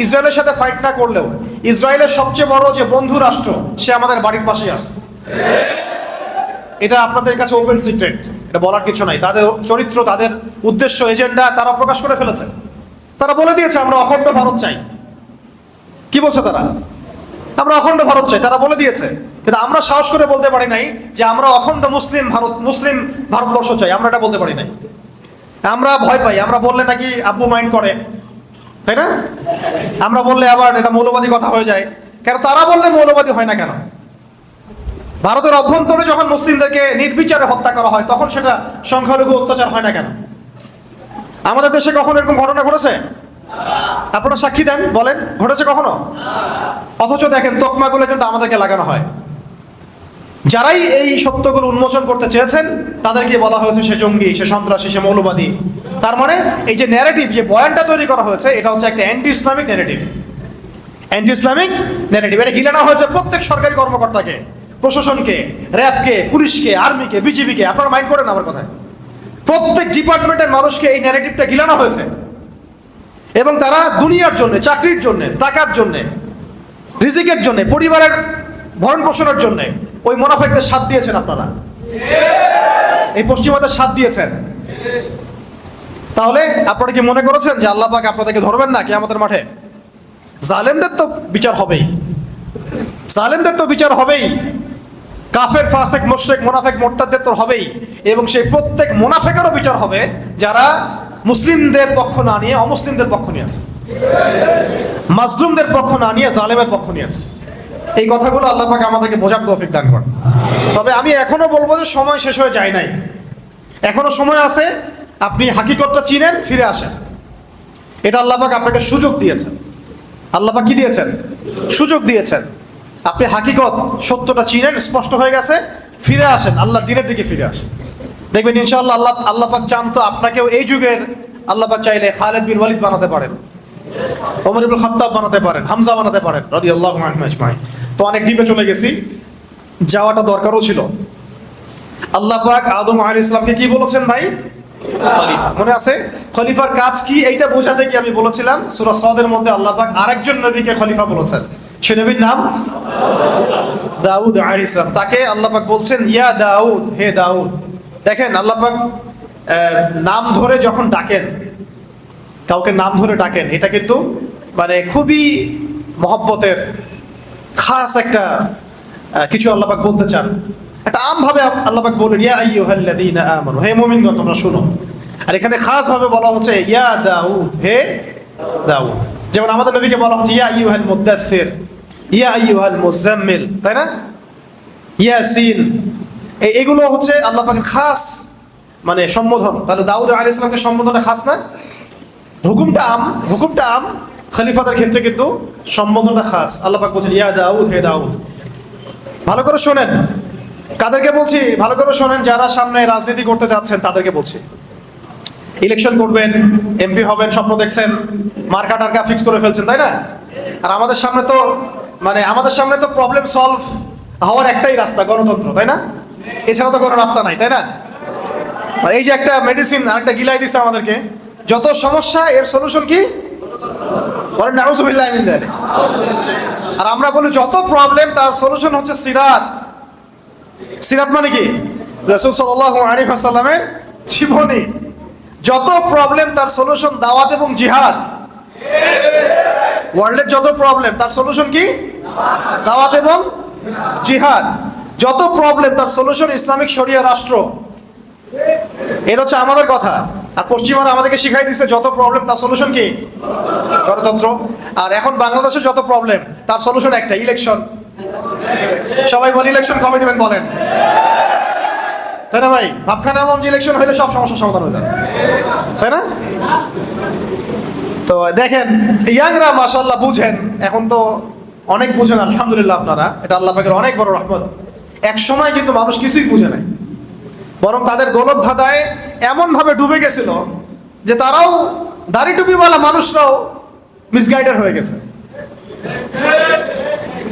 ইসরায়েলের সাথে ফাইট না করলেও ইসরায়েলের সবচেয়ে বড় যে বন্ধু রাষ্ট্র, সে আমাদের বাড়ির পাশেই আছে। এটা আপনাদের কাছে ওপেন সিক্রেট, এটা বলার কিছু নাই। তাদের চরিত্র, তাদের উদ্দেশ্য, এজেন্ডা তারা প্রকাশ করে ফেলেছে। তারা বলে দিয়েছে আমরা অখণ্ড ভারত চাই। কি বলছে তারা? আমরা অখণ্ড ভারত চাই, তারা বলে দিয়েছে। কিন্তু আমরা সাহস করে বলতে পারি নাই যে আমরা অখণ্ড মুসলিম ভারতবর্ষ চাই, আমরা এটা বলতে পারি নাই। আমরা ভয় পাই, আমরা বললে নাকি আব্বু মাইন্ড করে, তাই না? আমরা বললে আবার এটা মৌলবাদী কথা হয়ে যায়। কেন তারা বললে মৌলবাদী হয় না কেন? ভারতের অভ্যন্তরে যখন মুসলিমদেরকে নির্বিচারে হত্যা করা হয়, তখন সেটা সংখ্যালঘু অত্যাচার হয় না কেন? আমাদের দেশে কখনো এরকম ঘটনা ঘটেছে? আপনারা সাক্ষী দেন, বলেন ঘটেছে কখনো? অথচ দেখেন তকমাগুলো কিন্তু আমাদেরকে লাগানো হয়। যারাই এই সত্যগুলো উন্মোচন করতে চেয়েছেন তাদেরকে বলা হয়েছে সে জঙ্গি, সে সন্ত্রাসী, সে মৌলবাদী। তার মানে এই যে ন্যারেটিভ, যে বয়ানটা তৈরি করা হয়েছে, এটা হচ্ছে একটা anti Islamic narrative. Anti Islamic narrative, এটা গিলানো হয়েছে প্রত্যেক সরকারি কর্মকর্তাকে, প্রশাসনকে, র্যাবকে, পুলিশকে, আর্মিকে, বিজিবিকে। আপনারা মাইন্ড করেন আমার কথায়? প্রত্যেক ডিপার্টমেন্টের মানুষকে এই ন্যারেটিভটা গিলানো হয়েছে, এবং তারা দুনিয়ার জন্য, চাকরির জন্য, টাকার জন্য, রিজিকের জন্য, পরিবারের ভরণ পোষণের জন্য ওই মুনাফিকদের সাথ দিয়েছেন। আপনারা এই পশ্চিমাদের সাথ দিয়েছেন। তাহলে আপনারা কি মনে করেছেন যে আল্লাহ পাক আপনাদেরকে ধরবেন না কিয়ামতের মাঠে? জালেমদের তো বিচার হবেই, জালেমদের তো বিচার হবেই, কাফের, ফাসিক, মুশরিক, মুনাফিক, মুরতাদদের তো হবেই, এবং সেই প্রত্যেক মুনাফিকেরও বিচার হবে যারা মুসলিমদের পক্ষ না নিয়ে অমুসলিমদের পক্ষ নিয়ে আছে। মাজলুমদের পক্ষ না নিয়ে জালেমের পক্ষ নিয়েছে। এই কথাগুলো আল্লাহ পাক আমাদেরকে বোঝার তৌফিক দান করেন। তবে আমি এখনো বলবো যে সময় শেষ হয়ে যায় নাই, এখনো সময় আছে। আপনি হাকিকতটা চিনেন, ফিরে আসেন। এটা আল্লাহ পাক আপনাকে সুযোগ দিয়েছেন। আল্লাহ পাক কি দিয়েছেন? সুযোগ দিয়েছেন। আপনি হাকিকত সত্যটা চিনেন, স্পষ্ট হয়ে গেছে, ফিরে আসেন, আল্লাহর দ্বীনের দিকে ফিরে আসেন। দেখবেন ইনশাআল্লাহ আল্লাহ পাক চান তো আপনাকেও এই যুগের আল্লাহ পাক চাইলে খালিদ বিন ওয়ালিদ বানাতে পারেন, ওমর ইবনে খাত্তাব বানাতে পারেন, হামজা বানাতে পারেন রাদিয়াল্লাহু আনহুম আজমাইন। তো অনেক ডিপে চলে গেছি, যাওয়াটা দরকারও ছিল। আল্লাহ পাক আদম আলাইহিস সালামকে কি বলেছেন ভাই? খলিফা। মনে আছে? খলিফার কাজ কি এইটা বোঝাতে কি আমি বলেছিলাম সূরা সাদের মধ্যে আল্লাহ পাক আরেকজন নবীকে খলিফা বলেছেন। সে নবীর নাম দাউদ আলাইহিস সালাম। তাকে আল্লাহ পাক বলছেন ইয়া দাউদ, হে দাউদ। দেখেন আল্লাহ পাক নাম ধরে যখন ডাকেন, কাউকে নাম ধরে ডাকেন, এটা কিন্তু মানে খুবই মহব্বতের খাস একটা কিছু আল্লাহ পাক বলতে চান। একটা আমভাবে আল্লাহ পাক বলেন ইয়া আইয়ুহাল্লাযীনা আমানু, হে মুমিনগণ তোমরা শুনো। আর এখানে খাস ভাবে বলা হচ্ছে ইয়া দাউদ, হে দাউদ। যেমন আমাদের নবীকে বলা হচ্ছে ইয়া আইয়ুহাল মুদ্দাসসির, ইয়া আইয়ুহাল মুজাম্মিল, তাই না? ইয়াসিন, এগুলো হচ্ছে আল্লাহ পাকের খাস মানে সম্বোধন। তাহলে দাউদ আলাইহিস সালামকে সম্বোধনে খাস না? হুকুমটা আম, খলিফাদের ক্ষেত্রে কিন্তু সম্বোধনটা খাস। আল্লাহ পাক বলছেন ইয়া দাউদ, হে দাউদ। ভালো করে শোনেন, কাদেরকে বলছি ভালো করে শোনেন, যারা সামনে রাজনীতি করতে যাচ্ছেন তাদেরকে বলছি। ইলেকশন করবেন, এমপি হবেন, স্বপ্ন দেখছেন, মার্কা টার্কা ফিক্স করে ফেলছেন, তাই না? আর আমাদের সামনে তো প্রবলেম সলভ হওয়ার একটাই রাস্তা, গণতন্ত্র, তাই না? এছাড়া তো কোনো রাস্তা নাই, তাই না? আর এই যে একটা মেডিসিন আরেকটা গিলাই দিচ্ছে আমাদেরকে, যত সমস্যা এর সলিউশন কি? বলেন নাউজুবিল্লাহি মিন যালিক। আর আমরা বলি যত প্রবলেম তার সলিউশন হচ্ছে সিরাত। সিরাত মানে কি? রাসূল সাল্লাল্লাহু আলাইহি ওয়াসাল্লামের জীবনী। যত প্রবলেম তার সলিউশন দাওয়াত এবং জিহাদ। ওয়ার্ল্ডের যত প্রবলেম তার সলিউশন কি? দাওয়াত এবং জিহাদ। যত প্রবলেম তার সলিউশন ইসলামিক শরিয়া রাষ্ট্র। এটা হচ্ছে আমাদের কথা। আর পশ্চিমারা আমাদেরকে শিখাই দিচ্ছে যত প্রবলেম তার সলিউশন কি? গণতন্ত্র। আর এখন বাংলাদেশে যত প্রবলেম তার সলিউশন একটা, ইলেকশন। সবাই বলে ইলেকশন কবে দিবেন বলেন, তাই না ভাই? ভাবখানা এমন যে ইলেকশন হইলে সব সমস্যার সমাধান হয়ে যাবে, তাই না? তো দেখেন ইয়াংরা মাশাআল্লাহ বুঝেন, এখন তো অনেক বুঝেন আলহামদুলিল্লাহ আপনারা, এটা আল্লাহ পাকের অনেক বড় রহমত। এক সময় কিন্তু মানুষ কিছুই বুঝে নাই, বরং তাদের গলদ ধাঁধায় এমন ভাবে ডুবে গেছিল যে তারাও দাড়ি টুপিওয়ালা মানুষরাও মিসগাইডেড হয়ে গেছে।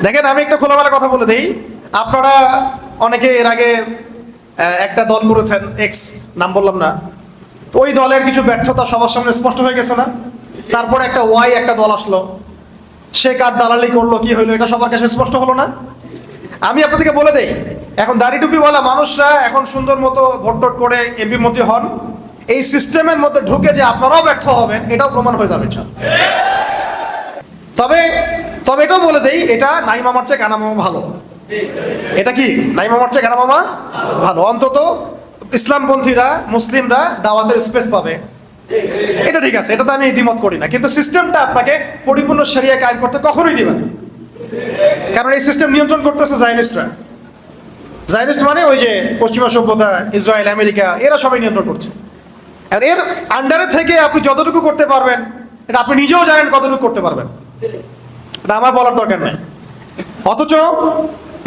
দেখেন আমি একটা খোলামেলা কথা বলে দিই, আপনারা অনেকে এর আগে একটা দল করেছেন, এক্স নাম বললাম না, তো ওই দলের কিছু ব্যর্থতা সবার সামনে স্পষ্ট হয়ে গেছে না? তারপরে একটা ওয়াই একটা দল আসলো, সে কার দালালি করলো, কি হইলো, এটা সবার কাছে স্পষ্ট হলো না? আমি আপনাদেরকে বলে দেই, এখন দাড়ি টুপিওয়ালা মানুষরা এখন সুন্দর মতো ভোট টোট করে এমপি মন্ত্রী হন, এই সিস্টেমের মধ্যে ঢুকে যে আপনারাও ব্যর্থ হবেন এটাও প্রমাণ হয়ে যাবে। তবে এটাও বলে দেই, এটা নাই মামার চেয়ে কানা মামা ভালো। এটা কি? নাই মামার চেয়ে কানা মামা ভালো। অন্তত ইসলামপন্থীরা, মুসলিমরা দাওয়াতের স্পেস পাবে, এটা ঠিক আছে, এটাতে আমি দ্বিমত করি না। কিন্তু সিস্টেমটা আপনাকে পরিপূর্ণ শরিয়া কায়েম করতে কখনোই দিবেন, কারণ এই সিস্টেম নিয়ন্ত্রণ করতেছে জায়নিস্টরা। জায়নিস্ট মানে ওই যে পশ্চিমা সভ্যতা, ইসরায়েল, আমেরিকা, এরা সবাই নিয়ন্ত্রণ করছে। আর এর আন্ডারে থেকে আপনি যতটুকু করতে পারবেন এটা আপনি নিজেও জানেন কতটুকু করতে পারবেন, এটা আমার বলার দরকার নেই। অথচ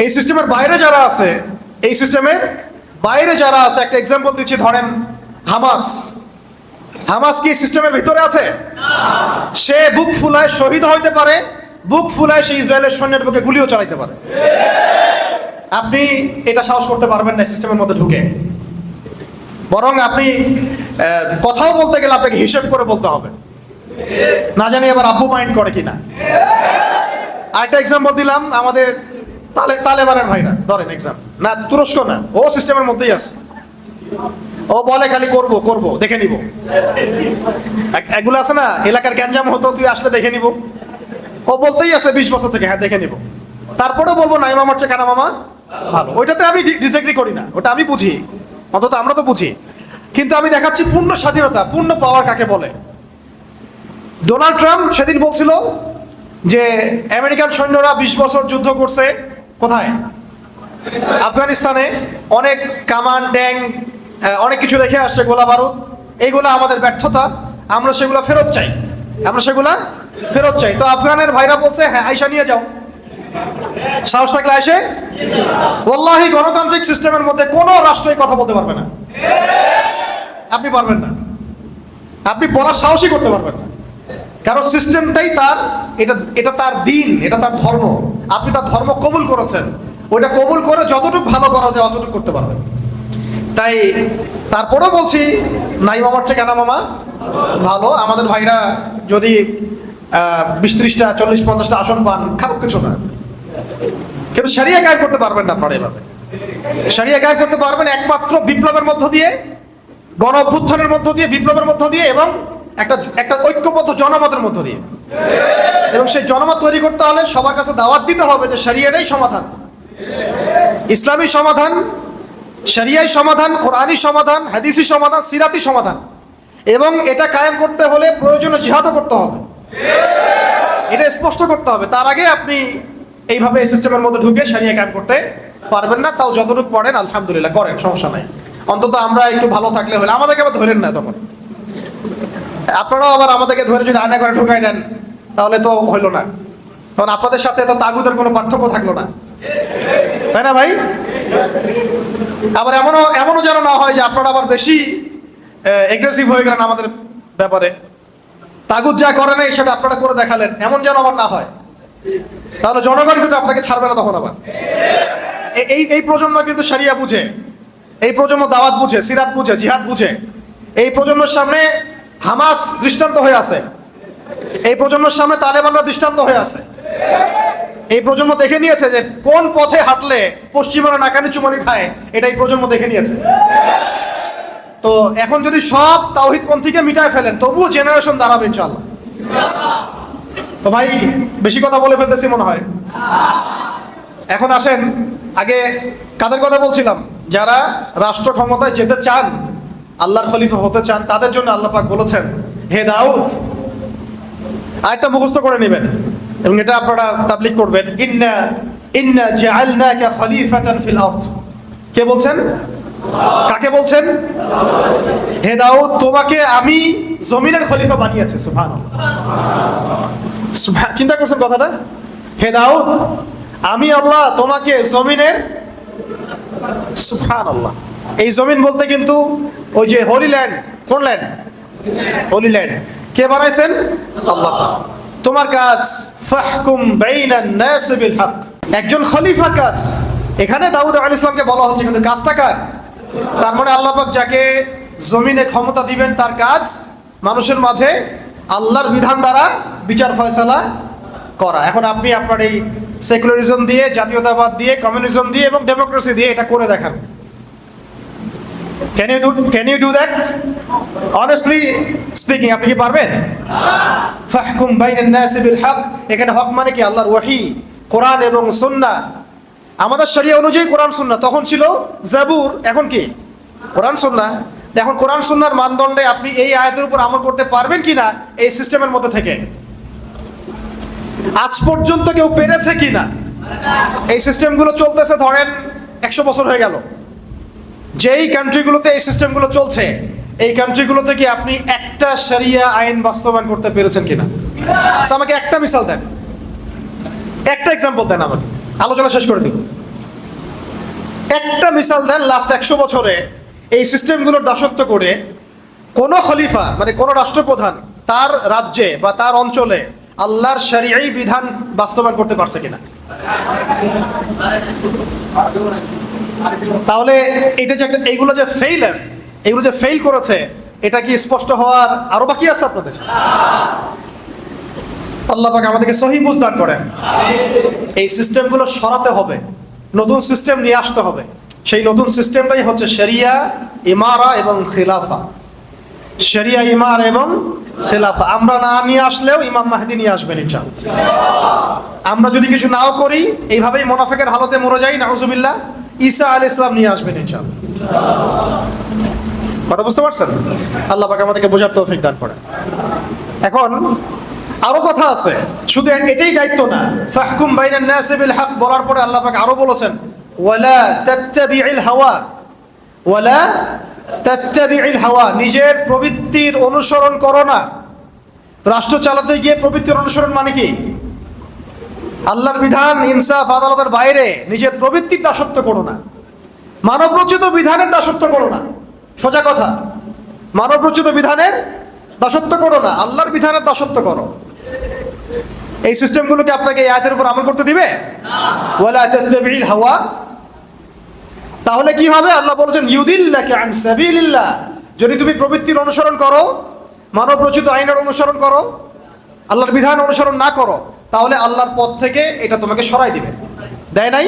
এই সিস্টেমের বাইরে যারা আছে, এই সিস্টেমের বাইরে যারা আছে, একটা এক্সাম্পল দিচ্ছি, ধরেন হামাস কি সিস্টেমের ভিতরে আছে? সে বুক ফুলায় শহীদ হইতে পারে, বুক ফুলায় সে ইসরায়েলের সৈন্যের বুকে গুলিও চালাইতে পারে। আপনি এটা সাহস করতে পারবেন না সিস্টেমের মধ্যে ঢুকে, বরং আপনি কথাও বলতে গেলে আপনাকে হিসেব করে বলতে হবে, না জানি আবার আব্বু মাইন্ড করে কিনা। আরেকটা এক্সাম্পল দিলাম, আমাদের তালেবানের ভাইরা ধরেন এক্সাম, না তুরস্ক না, ও সিস্টেমের মধ্যেই আছে, ও বলে খালি করব দেখে নিব। এগুলো আছে না, এলাকার গ্যাঞ্জাম হতো, তুই আসলে দেখে নিব, ও বলতেই আছে 20 বছর থেকে, হ্যাঁ দেখে নিব। তারপরে বলবো নাই মামার চেয়ে কানা মামা ভালো। ওইটাতে আমি ডিসএগ্রি করি না, ওটা আমি বুঝি, অন্তত আমরা তো বুঝি। কিন্তু আমি দেখাচ্ছি পূর্ণ স্বাধীনতা, পূর্ণ পাওয়ার কাকে বলে। ডোনাল্ড ট্রাম্প সেদিন বলছিল যে আমেরিকান সৈন্যরা 20 বছর যুদ্ধ করছে কোথায়? আফগানিস্তানে। অনেক কামান ট্যাঙ্ক অনেক কিছু রেখে আসছে, গোলা বারুদ। এইগুলো আমাদের ব্যর্থতা, আমরা সেগুলো ফেরত চাই, আমরা সেগুলা ফেরত চাই। তো আফগানের ভাইরা বলছে হ্যাঁ আয়সা নিয়ে যাও, সাহস থাকলে আসে। ওয়াল্লাহি গণতান্ত্রিক সিস্টেমের মধ্যে কোনো রাষ্ট্রই কথা বলতে পারবে না, আপনি পারবেন না, আপনি বলার সাহসই করতে পারবেন না, কারণ সিস্টেমটাই তার, এটা তার দিন, এটা তার ধর্ম। আপনি তার ধর্ম কবুল করেছেন, ওইটা কবুল করে যতটুকু ভালো করা যায় অতটুকু করতে পারবেন। তাই তারপরেও বলছি, নাই মামার চেয়ে কেনা মামা ভালো। আমাদের ভাইরা যদি 20-30টা 40-50টা আসন পান, খারাপ কিছু না, কিন্তু শরিয়া গায়েব করতে পারবেন না আপনারা। এভাবে শরিয়া গায়েব করতে পারবেন একমাত্র বিপ্লবের মধ্য দিয়ে, গণ অভ্যুত্থানের মধ্য দিয়ে, বিপ্লবের মধ্য দিয়ে, এবং একটা ঐক্যবদ্ধ জনমতের মধ্য দিয়ে। এবং সেই জনমত তৈরি করতে হলে সবার কাছে দাওয়াত দিতে হবে যে শরিয়াটাই সমাধান, ইসলামী সমাধান, শরিয়াই সমাধান, কোরআনী সমাধান, হাদিসি সমাধান, সিরাতি সমাধান। এবং এটা কায়েম করতে হলে প্রয়োজনীয় জিহাদও করতে হবে, এটা স্পষ্ট করতে হবে। তার আগে আপনি এইভাবে এই সিস্টেমের মধ্যে ঢুকে শরিয়া কায়েম করতে পারবেন না। তাও যতটুকু পড়েন আলহামদুলিল্লাহ করেন, সমস্যা নাই। অন্তত আমরা একটু ভালো থাকলে হলে, আমাদেরকে আবার ধরেন না তখন। আপনারাও আবার আমাদেরকে ধরে যদি আয়না করে ঢুকাই দেন তাহলে তো হইলো না, তখন আপনাদের সাথে তো তাগুদের কোনো পার্থক্য থাকলো না, তাই না ভাই? আবার এমনও যেন না হয় যে আপনারা আবার বেশি এগ্রেসিভ হয়ে গেলেন আমাদের ব্যাপারে, তাগুদ যা করে নাই সেটা আপনারা করে দেখালেন, এমন যেন আবার না হয়। তাহলে জনগণ কিন্তু আপনাকে ছাড়বে না তখন আবার। এই প্রজন্ম কিন্তু শরিয়া বুঝে, এই প্রজন্ম দাওয়াত বুঝে, সিরাত বুঝে, জিহাদ বুঝে। এই প্রজন্মের সামনে হামাস দৃষ্টান্ত হয়ে আছে, এই প্রজন্মের সামনে তালেবানরা দৃষ্টান্ত হয়ে আছে। এই প্রজন্ম দেখে নিয়েছে যে কোন পথে হাঁটলে পশ্চিমারা নাকানি চুমানি খায়, এটা এই প্রজন্ম দেখে নিয়েছে। তো এখন যদি সব তাওহীদপন্থীকে মিটায় ফেলেন তবুও জেনারেশন দাঁড়াবে ইনশাআল্লাহ। তো ভাই বেশি কথা বলে ফেলতেছি মনে হয়। এখন আসেন, আগে কাদের কথা বলছিলাম? যারা রাষ্ট্র ক্ষমতায় যেতে চান, আল্লাহর খলিফা হতে চান, তাদের জন্য আল্লাহ পাক বলেছেন হে দাউদ, আয়াতটা মুখস্থ করে নেবেন এবং এটা আপনারা তাবলীগ করবেন। ইন্না জাআলনাকা খলিফাতান ফিল আরদ। কে বলছেন? কাকে বলছেন? হে দাউদ, তোমাকে আমি জমিনের খলিফা বানিয়েছি। সুবহানাল্লাহ, চিন্তা করছেন কথাটা? হে দাউদ, আমি আল্লাহ তোমাকে জমিনের, সুবহানাল্লাহ। এই জমিন বলতে কিন্তু ওই যে হোলি ল্যান্ড, কোন ল্যান্ড? Holy land. কে বানাইছেন? আল্লাহ। তোমার কাজ ফাহকুম বাইনান নাস বিল হক, একজন খলিফার কাজ। এখানে দাউদ আলাইহিস সালামকে বলা হচ্ছে, কিন্তু কাজটা কার? তার মানে আল্লাহ পাক যাকে জমিনে ক্ষমতা দিবেন তার কাজ মানুষের মাঝে আল্লাহর বিধান দ্বারা বিচার ফয়সালা করা। এখন আপনি আপনার এই সেকুলারিজম দিয়ে, জাতীয়তাবাদ দিয়ে, কমিউনিজম দিয়ে এবং ডেমোক্রেসি দিয়ে এটা করে দেখান। Can you do that? Honestly speaking, আপনি কি পারবেন? ফাহকুম বাইনান নাস বিল হক, এখানে হক মানে কি? আল্লাহর ওহী, কোরআন এবং সুন্নাহ। আমাদের শরিয়া অনুযায়ী কোরআন সুন্নাহ, তখন ছিল জাবুর, এখন কি? কোরআন সুন্নাহ। এখন কোরআন সুন্নাহর মানদণ্ডে আপনি এই আয়াতের উপর আমল করতে পারবেন কিনা এই সিস্টেমের মধ্যে থেকে? আজ পর্যন্ত কেউ পেরেছে কিনা? এই সিস্টেমগুলো চলতেছে ধরেন 100 বছর হয়ে গেল। যেই কান্ট্রিগুলোতে এই সিস্টেমগুলো চলছে, এই কান্ট্রিগুলোতে কি আপনি একটা শরিয়া আইন বাস্তবায়ন করতে পেরেছেন কিনা? আমাকে একটা মিসাল দেন, একটা এক্সাম্পল দেন, আমাকে আলোচনা শেষ করে দিন। একটা মিসাল দেন লাস্ট 100 বছরে এই সিস্টেমগুলোর দাসত্ব করে কোন খলিফা, মানে কোন রাষ্ট্রপ্রধান তার রাজ্যে বা তার অঞ্চলে আল্লাহর শরীয়ী বিধান বাস্তবায়ন করতে পারছে কিনা? তাহলে এটা যে এইগুলো যে ফেইলার, এগুলো যে ফেইল করেছে, এটা কি স্পষ্ট হওয়ার আরো বাকি আছে আপনাদের? আল্লাহ পাক আমাদেরকে সহি বুঝ দান করেন। এই সিস্টেমগুলো সরাতে হবে, নতুন সিস্টেম নিয়ে আসতে হবে। সেই নতুন সিস্টেমটাই হচ্ছে শরিয়া, ইমারা এবং খিলাফা। শরিয়া, ইমারা এবং খিলাফা আমরা না নিয়ে আসলেও ইমাম মাহদি নিয়ে আসবেন ইনশাআল্লাহ। আমরা যদি কিছু নাও করি, এইভাবেই মুনাফিকের হালতে মরে যাই, নাউজুবিল্লাহ, ঈসা আলাইহিস সালাম নিয়ে আসবেন ইনশাআল্লাহ। কথা বুঝতে পারছেন? আল্লাহ পাক আমাদেরকে বোঝার তৌফিক দান করেন। এখন আরো কথা আছে, শুধু এটাই দায়িত্ব না। ফাহকুম বাইনান নাসি বিল হক বলার পরে আল্লাহ পাক আরো বলেছেন, ওয়ালা তাত্তাবিউল হাওয়া, ওয়ালা তাত্তাবিউল হাওয়া, নিজের প্রবৃত্তির অনুসরণ করো না। রাষ্ট্র চালাতে গিয়ে প্রবৃত্তির অনুসরণ মানে কি? আল্লাহর বিধান ইনসাফ আদালতের বাইরে নিজের প্রবৃত্তির দাসত্ব করো না, মানব রচিত বিধানের দাসত্ব করো না। সোজা কথা, মানব রচিত বিধানের দাসত্ব করো না, আল্লাহর বিধানের দাসত্ব করো। এই সিস্টেমগুলোকে আপনাকে এই আয়াতের উপর আমল করতে দিবে? ওয়ালা তাত্তাবিউল হাওয়া, তাহলে কি হবে? আল্লাহ বলেছেন ইউদিল্লাকা আন সাবিলিল্লাহ, যদি তুমি প্রবৃত্তির অনুসরণ করো, মানব রচিত আইনের অনুসরণ করো, আল্লাহর বিধান অনুসরণ না করো, তাহলে আল্লাহর পথ থেকে এটা তোমাকে সরাই দিবে। দেয় নাই?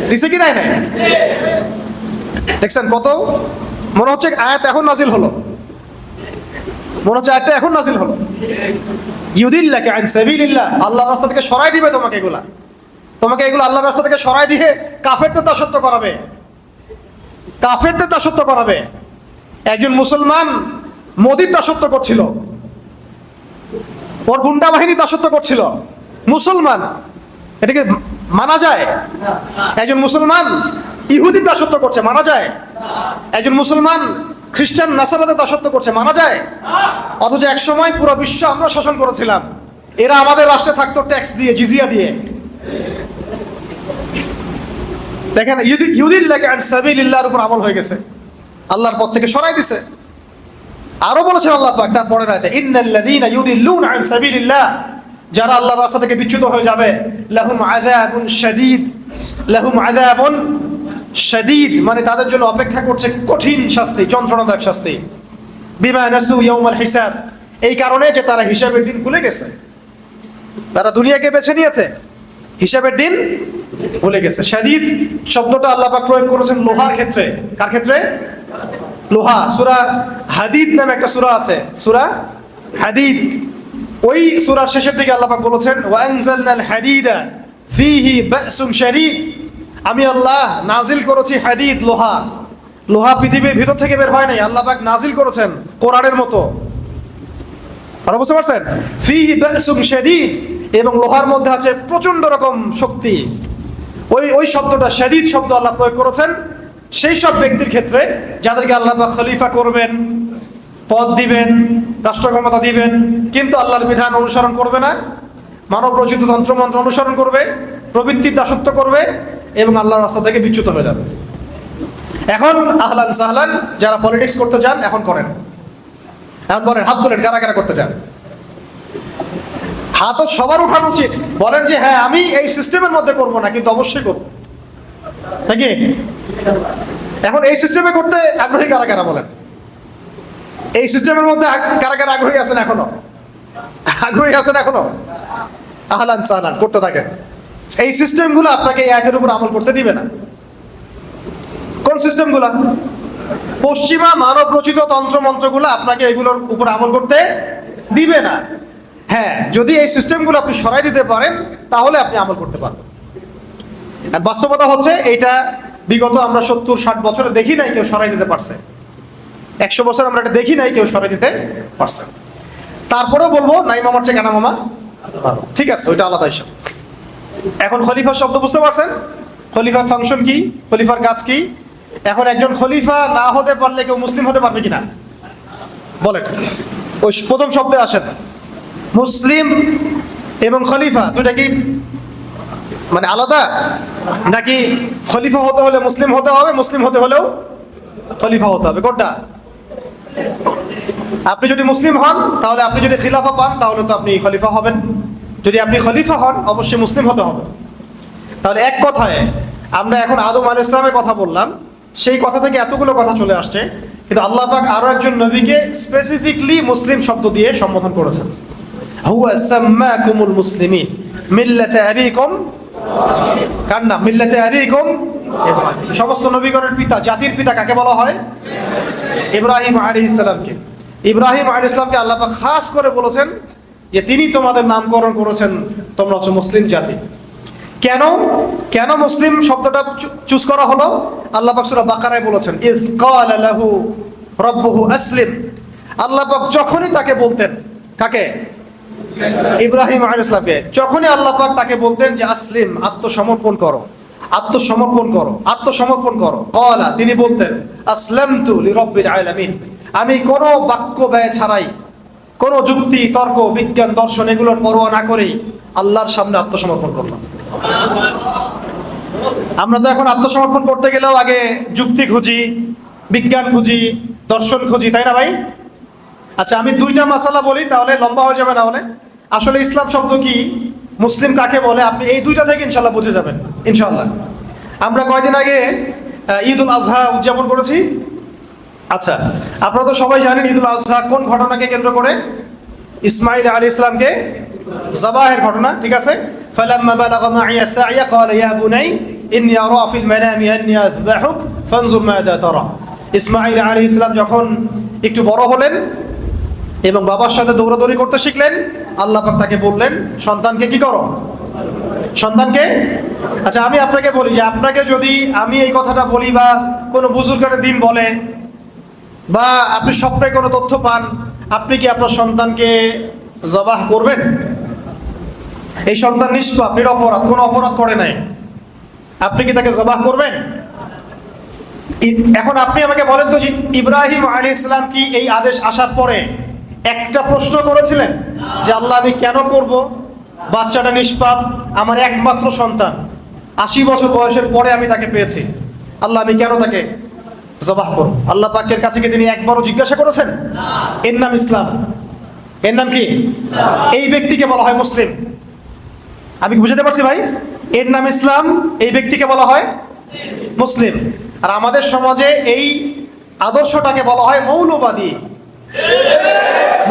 দিছে কি দেয় নাই? দেখছেন কত, মনে হচ্ছে আয়াত এখন নাজিল হলো, মনে হচ্ছে আয়াতটা এখন নাজিল হলো। ইউদিল্লাকা আন সাবিলিল্লাহ, আল্লাহর রাস্তা থেকে সরাই দিবে তোমাকে এগুলা, তোমাকে এগুলো আল্লাহর রাস্তা থেকে সরাই দিয়ে কাফেরদের দাসত্ব করাবে, কাফেরদের দাসত্ব করাবে। একজন মুসলমান মোদির দাসত্ব করছিল, ওর গুন্ডা বাহিনী দাসত্ব করছিল, মুসলমান, এটাকে মানা যায়? একজন মুসলমান ইহুদির দাসত্ব করছে, মানা যায়? একজন মুসলমান খ্রিস্টান নাসারাদের দাসত্ব করছে, মানা যায়? অথচ এক সময় পুরো বিশ্ব আমরা শাসন করেছিলাম, এরা আমাদের রাষ্ট্রে থাকতো ট্যাক্স দিয়ে, জিজিয়া দিয়ে। দেখেন ইউদিল্লাকা আন সাবিলিল্লাহর উপর আমল হয়ে গেছে, আল্লাহর পথ থেকে সরাই দিছে। আরো বলেছেন আল্লাহ পাক তারপরে রাতে, ইন্নাল্লাযীনা ইউদিল্লুনা আন সাবিলিল্লাহ, যারা আল্লাহর রাস্তা থেকে বিচ্যুত হয়ে যাবে, লাহুম আযাবুন শাদীদ, লাহুম আযাবুন শাদীদ, মানে তাদের জন্য অপেক্ষা করছে কঠিন শাস্তি, যন্ত্রণাদায়ক শাস্তি। বিমা নাসু ইয়াউমাল হিসাব, এই কারণে যে তারা হিসাবের দিন ভুলে গেছে, তারা দুনিয়াকে বেছে নিয়েছে, হিসাবের দিন ভুলে গেছে। শাদীদ শব্দটা আল্লাহ পাক প্রয়োগ করেছেন লোহার ক্ষেত্রে। কার ক্ষেত্রে? লোহা। সূরা হাদিদ নামে একটা সূরা আছে, সূরা হাদিদ। ওই সূরার শেষের দিকে আল্লাহ পাক বলেছেন, ওয়া আনজালনাল হাদিদা ফীহি বাসুন শাদীদ, আমি আল্লাহ নাজিল করেছি হাদিদ, লোহা। লোহা পৃথিবীর ভিতর থেকে বের হয় নাই, আল্লাহ পাক নাজিল করেছেন কোরআনের মতো। আপনারা বুঝতে পারছেন? ফীহি বাসুন শাদীদ, এবং লোহার মধ্যে আছে প্রচন্ড রকম শক্তি। ওই শব্দটা শাদীদ শব্দ আল্লাহ প্রয়োগ করেছেন সেই সব ব্যক্তির ক্ষেত্রে যাদেরকে আল্লাহ পাক খলিফা করবেন, পদ দিবেন, রাষ্ট্র ক্ষমতা দিবেন, কিন্তু আল্লাহর বিধান অনুসরণ করবে না, মানব রচিত তন্ত্রমন্ত্র অনুসরণ করবে, প্রবৃত্তির দাসত্ব করবে এবং আল্লাহর রাস্তা থেকে বিচ্যুত হয়ে যাবে। এখন আহলান সাহলান, যারা পলিটিক্স করতে চান এখন করেন, এখন বলেন, হাত তোলেন কারা কারা করতে চান। হাতও সবার উঠানো উচিত। বলেন যে হ্যাঁ আমি এই সিস্টেমের মধ্যে করব না, কিন্তু অবশ্যই করব, নাকি? এখন এই সিস্টেমে করতে আগ্রহী কারা কারা বলেন? এই সিস্টেমের মধ্যে কারা কারা আগ্রহী আছেন এখনো? আগ্রহী আছেন এখনো? আহলান সাহলান, করতে থাকেন। এই সিস্টেমগুলো আপনাকে এই আয়াতের উপর আমল করতে দিবে না। কোন সিস্টেমগুলা? পশ্চিমা মানব রচিত তন্ত্রমন্ত্রগুলো আপনাকে এগুলোর উপর আমল করতে দিবে না। হ্যাঁ, যদি এই সিস্টেমগুলো আপনি সরাই দিতে পারেন তাহলে আপনি আমল করতে পারবেন। আর বাস্তবতা হচ্ছে এইটা বিগত আমরা 70-60 বছরে দেখি নাই কেউ সরাই দিতে পারছে। 100 বছর আমরা এটা দেখি নাই কেউ সরাই দিতে পারছে। তারপরেও বলবো নাই মামার চেয়ে কেনা মামা ভালো, ঠিক আছে, ওইটা আলাদা হিসাব। এখন খলিফার শব্দ বুঝতে পারছেন? খলিফার ফাংশন কি, খলিফার কাজ কি? এখন একজন খলিফা না হতে পারলে কেউ মুসলিম হতে পারবে কিনা বলেন? ওই প্রথম শব্দে আসেন, মুসলিম এবং খলিফা দুইটা কি মানে আলাদা, নাকি খলিফা হতে হলে মুসলিম হতে হবে, মুসলিম হতে হলেও খলিফা হতে হবে? কোনটা? আপনি যদি মুসলিম হন তাহলে, আপনি যদি খিলাফা পান তাহলে তো আপনি খলিফা হবেন। যদি আপনি খলিফা হন অবশ্যই মুসলিম হতে হবে। তাহলে এক কথায় আমরা এখন আদম আলাইহিস সালামের কথা বললাম, সেই কথা থেকে এতগুলো কথা চলে আসছে, কিন্তু আল্লাহ পাক আরো একজন নবীকে স্পেসিফিকলি মুসলিম শব্দ দিয়ে সম্বোধন করেছেন। হুয়া সাম্মাকুমুল মুসলিমিন মিল্লাতা আবিকুম, কার নাম? মিল্লাতা আবিকুম ইব্রাহিম। সমস্ত নবীগণের পিতা, জাতির পিতা কাকে বলা হয়? ইব্রাহিম আলাইহিস সালামকে। ইব্রাহিম আলাইহিস সালামকে আল্লাহ পাক খাস করে বলেছেন যে তিনি তোমাদের নামকরণ করেছেন, তোমরা হচ্ছে মুসলিম জাতি। কেন কেন মুসলিম শব্দটা চুজ করা হলো? আল্লাহ পাক সূরা বাকারায় বলেছেন, ইয ক্বালা লাহু রাব্বুহু আসলিম। আল্লাহ পাক যখনই তাকে বলতেন, কাকে? ইব্রাহিম আলাইহিস সালামকে। যখনই আল্লাহ পাক তাকে বলতেন যে আসলিম, আত্মসমর্পণ করো, আত্মসমর্পণ করো, আত্মসমর্পণ করো, ক্বালা, তিনি বলতেন আসলামতু লিরাব্বিল আলামিন, আমি কোনো বাক্য ব্যয় ছাড়াই, কোনো যুক্তি তর্ক বিজ্ঞান দর্শন এগুলোর পরোয়া না করেই আল্লাহর সামনে আত্মসমর্পণ করলাম। আমরা তো এখন আত্মসমর্পণ করতে গেলেও আগে যুক্তি খুঁজি, বিজ্ঞান খুঁজি, দর্শন খুঁজি, তাই না ভাই? আচ্ছা, আমি দুইটা মাসালা বলি, তাহলে লম্বা হয়ে যাবে না হলে। আসলে ইসলাম শব্দ কি, মুসলিম কাকে বলে, আপনি এই দুইটা থেকে ইনশাল্লাহ বুঝে যাবেন ইনশাল্লাহ। আমরা কয়দিন আগে ঈদুল আজহা উদযাপন করেছি। আচ্ছা, আপনারা তো সবাই জানেন ঈদুল আজহা কোন ঘটনাকে কেন্দ্র করে? ইসমাঈল আলাইহিস সালামকে জবাহের ঘটনা, ঠিক আছে? ফালাম্মা বালাগা মাইয়া সাইয়া ক্বালা ইয়া বুনাই ইন্নী আরা ফিল মানামি আন্নী আযবাহুক ফানজুর মাযা তারা। ইসমাঈল আলাইহিস সালাম যখন একটু বড় হলেন এবং বাবার সাথে দৌড়াদৌড়ি করতে শিখলেন, আল্লাহ পাক তাকে বললেন সন্তানকে কি করো? সন্তানকে। আচ্ছা, আমি আপনাকে বলি যে আপনাকে যদি আমি এই কথাটা বলি বা কোনো বুজুর্গের দিন বলে বা আপনি স্বপ্নে কোনো তথ্য পান, আপনি কি আপনার সন্তানকে জবাহ করবেন? এই সন্তান নিষ্পাপ, নিরপরাধ, কোনো অপরাধ করে নাই, আপনি কি তাকে জবাহ করবেন? এখন আপনি আমাকে বলেন তো যে ইব্রাহিম আলাইহিস সালাম কি এই আদেশ আসার পরে একটা প্রশ্ন করেছিলেন যে আল্লাহ আমি কেন করব? বাচ্চাটা নিষ্পাপ, আমার একমাত্র সন্তান, 80 বছর বয়সের পরে আমি তাকে পেয়েছি, আল্লাহ আমি কেন তাকে জবাহ করব? আল্লাহ পাকের কাছে কি তিনি একবারও জিজ্ঞাসা করেছেন? এর নাম ইসলাম। এর নাম কি? এই ব্যক্তিকে বলা হয় মুসলিম। আমি বুঝতে পারছি ভাই? এর নাম ইসলাম, এই ব্যক্তিকে বলা হয় মুসলিম। আর আমাদের সমাজে এই আদর্শটাকে বলা হয় মৌলবাদী,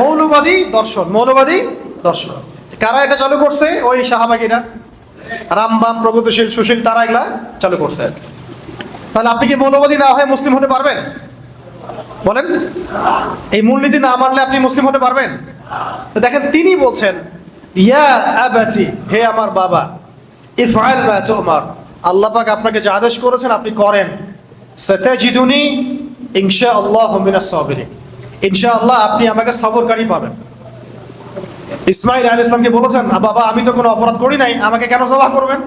মৌলবাদী দর্শন, মৌলবাদী দর্শন। কারা এটা চালু করছে? ওই শাহবাগীরা, রামবাম, প্রগতিশীল, সুশীল, তারা এগুলা চালু করছে। তাহলে আপনি কি মৌলবাদী না হয়ে মুসলিম হতে পারবেন? বলেন, এই মূলনীতি না মানলে আপনি মুসলিম হতে পারবেন? তো দেখেন, তিনি বলছেন ইয়া আবাতি, হে আমার বাবা, ইফআল মা তুমার, আল্লাহ পাক আপনাকে যে আদেশ করেছেন আপনি করেন। সাতাজিদুনি ইনশাআল্লাহু মিনাস সাবিরিন, ইনশাআল্লাহ আপনি আমাকে সবরকারী পাবেন। ইসমাঈল আলাইহিস সালামকে বলেছেন বাবা আমি তো কোনো অপরাধ করি নাই, আমাকে কেন জবাহ করবেন?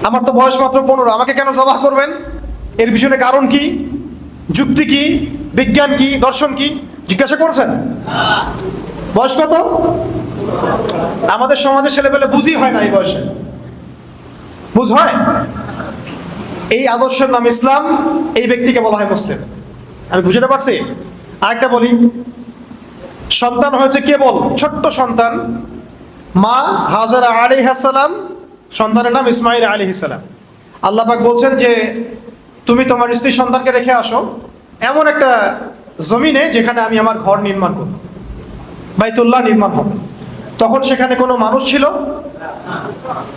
আমার তো বয়স মাত্র 15, আমাকে কেন জবাহ করবেন? এর পিছনে কারণ কি, যুক্তি কি, বিজ্ঞান কি, দর্শন কি জিজ্ঞাসা করছেন? বয়স কত? আমাদের সমাজে ছেলেপেলে বুঝই হয় না, এই বয়সে বুঝ হয়? এই আদর্শের নাম ইসলাম, এই ব্যক্তিকে বলা হয় মুসলিম। আমি বুঝতে পারছি? আরেকটা বলি, সন্তান হয়েছে কেবল ছোট্ট সন্তান, মা হাজারা আলাইহিস সালাম, সন্তানের নাম ইসমাঈল আলাইহিস সালাম। আল্লাহ পাক বলছেন যে তুমি তোমার স্ত্রী সন্তানকে রেখে আসো এমন একটা জমিনে যেখানে আমি আমার ঘর নির্মাণ করব, বাইতুল্লাহ নির্মাণ হবে। তখন সেখানে কোনো মানুষ ছিল?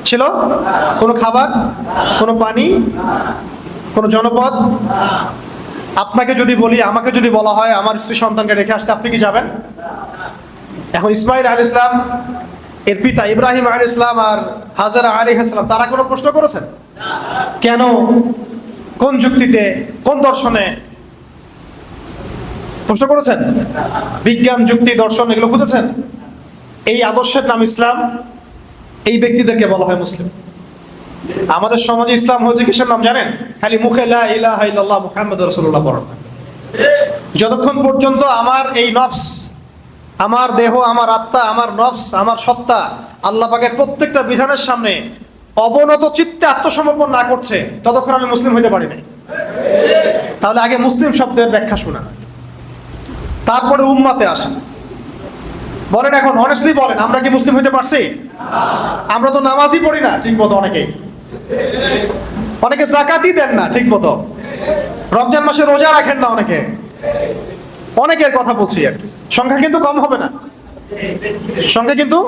ছিল? কোনো খাবার, কোনো পানি, কোনো জনপদ? আপনাকে যদি বলি, আমাকে যদি বলা হয় আমার স্ত্রী সন্তানকে রেখে আসতে, আপনি কি যাবেন? এখন ইসমাঈল আলাইহিস সালাম এর পিতা ইব্রাহিম আলাইহিস সালাম আর হাজারা আলাইহিস সালাম তারা কোনো প্রশ্ন করেছেন? কেন, কোন যুক্তিতে, কোন দর্শনে প্রশ্ন করেছেন? বিজ্ঞান, যুক্তি, দর্শন এগুলো খুঁজেছেন? এই আদর্শের নাম ইসলাম, এই ব্যক্তিদেরকে বলা হয় মুসলিম। আমাদের সমাজে ইসলাম হয়েছে কিসের নাম জানেন? খালি মুখে লা ইলাহা ইল্লাল্লাহ মুহাম্মাদুর রাসূলুল্লাহ পড়া। যতক্ষণ পর্যন্ত আমার এই নফস, আমার দেহ, আমার আত্মা, আমার নফস, আমার সত্তা আল্লাহ পাকের প্রত্যেকটা বিধানের সামনে অবনত চিত্তে আত্মসমর্পণ না করছে, ততক্ষণ আমি মুসলিম হইতে পারি নাই। তাহলে আগে মুসলিম শব্দের ব্যাখ্যা শোনা, তারপরে উম্মাতে আসা। বলেন এখন অনেস্টলি বলেন, আমরা কি মুসলিম হইতে পারছি? আমরা তো নামাজই পড়ি না ঠিক মতো, অনেকে যাকাতই দেন না ঠিক মতো, রমজান মাসে রোজা রাখেন না অনেকে, অনেকের কথা বলছি আর কি। সংখ্যা কিন্তু কম হবে না, সংখ্যা কিন্তু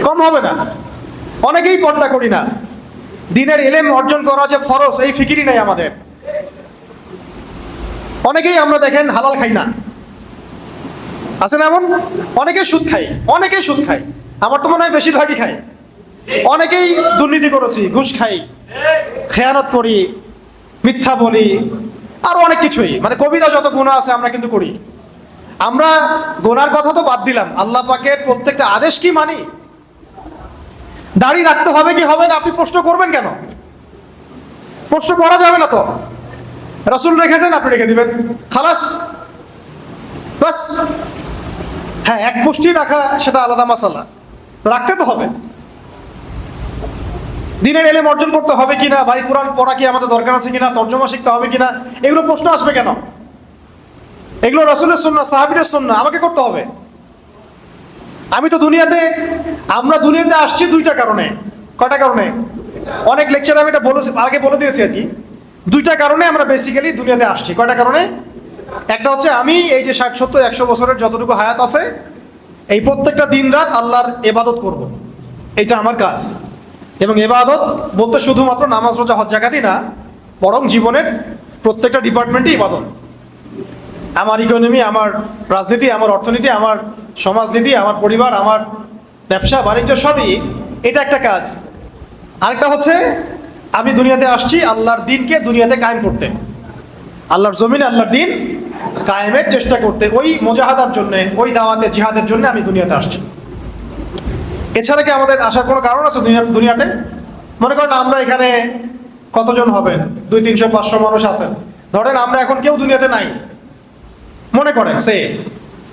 কম হবে না। অনেকেই পর্দা করি না, দিনের ইলম অর্জন করা যে ফরজ এই ফিকিরই নাই আমাদের। অনেকেই আমরা দেখেন হালাল খাই না, আছে না এমন? অনেকেই সুদ খাই, অনেকেই সুদ খাই, আমার তো মনে হয় বেশিরভাগই খাই। অনেকেই দুর্নীতি করেছি, ঘুষ খাই, খেয়ানত করি, মিথ্যা বলি, আরো অনেক কিছুই, মানে কবিরা যত গুনাহ আছে আমরা কিন্তু করি। আমরা গোনার কথা তো বাদ দিলাম, আল্লাহ পাকের প্রত্যেকটা আদেশ কি মানি? দাড়ি রাখতে হবে কি হবে না আপনি প্রশ্ন করবেন কেন? প্রশ্ন করা যাবে না তো, রাসূল রেখেছেন আপনি রেখে দিবেন, খালাস, বাস। হ্যাঁ, এক মুষ্টি রাখা সেটা আলাদা মাসালা, রাখতে তো হবে। দিনের এলেম অর্জন করতে হবে কিনা, ভাই কোরআন পড়া কি আমাদের দরকার আছে কিনা, তর্জমা শিখতে হবে কিনা, এগুলো প্রশ্ন আসবে কেন? এগুলো রাসূলের সুন্নাহ, সাহাবীদের সুন্নাহ, আমাকে করতে হবে। আমি তো আমরা দুনিয়াতে আসছি দুইটা কারণে। কয়টা কারণে? অনেক লেকচারে আমি এটা আগে বলে দিয়েছি আর কি। দুইটা কারণে আমরা বেসিক্যালি দুনিয়াতে আসছি। কয়টা কারণে? একটা হচ্ছে আমি এই যে 60, 70, 100 বছরের যতটুকু হায়াত আছে, এই প্রত্যেকটা দিন রাত আল্লাহর ইবাদত করব, এটা আমার কাজ। এবং ইবাদত বলতে শুধুমাত্র নামাজ, রোজা, হজ, যাকাতই না, বরং জীবনের প্রত্যেকটা ডিপার্টমেন্টই ইবাদত। আমার ইকোনমি, আমার রাজনীতি, আমার অর্থনীতি, আমার সমাজনীতি, আমার পরিবার, আমার ব্যবসা বাণিজ্য, সবই এটা একটা কাজ। আরেকটা হচ্ছে আমি দুনিয়াতে আসছি আল্লাহর দিনকে দুনিয়াতে কায়েম করতে, আল্লাহর জমিনে আল্লাহর দিন কায়েমের চেষ্টা করতে, ওই মুজাহাদার জন্য, ওই দাওয়াতে জিহাদের জন্য আমি দুনিয়াতে আসছি। এছাড়া কি আমাদের আসার কোনো কারণ আছে দুনিয়াতে? মনে করেন আমরা এখানে কতজন হবেন, 200, 300, 500 মানুষ আছেন। ধরেন আমরা এখন কেউ দুনিয়াতে নাই, মনে করেন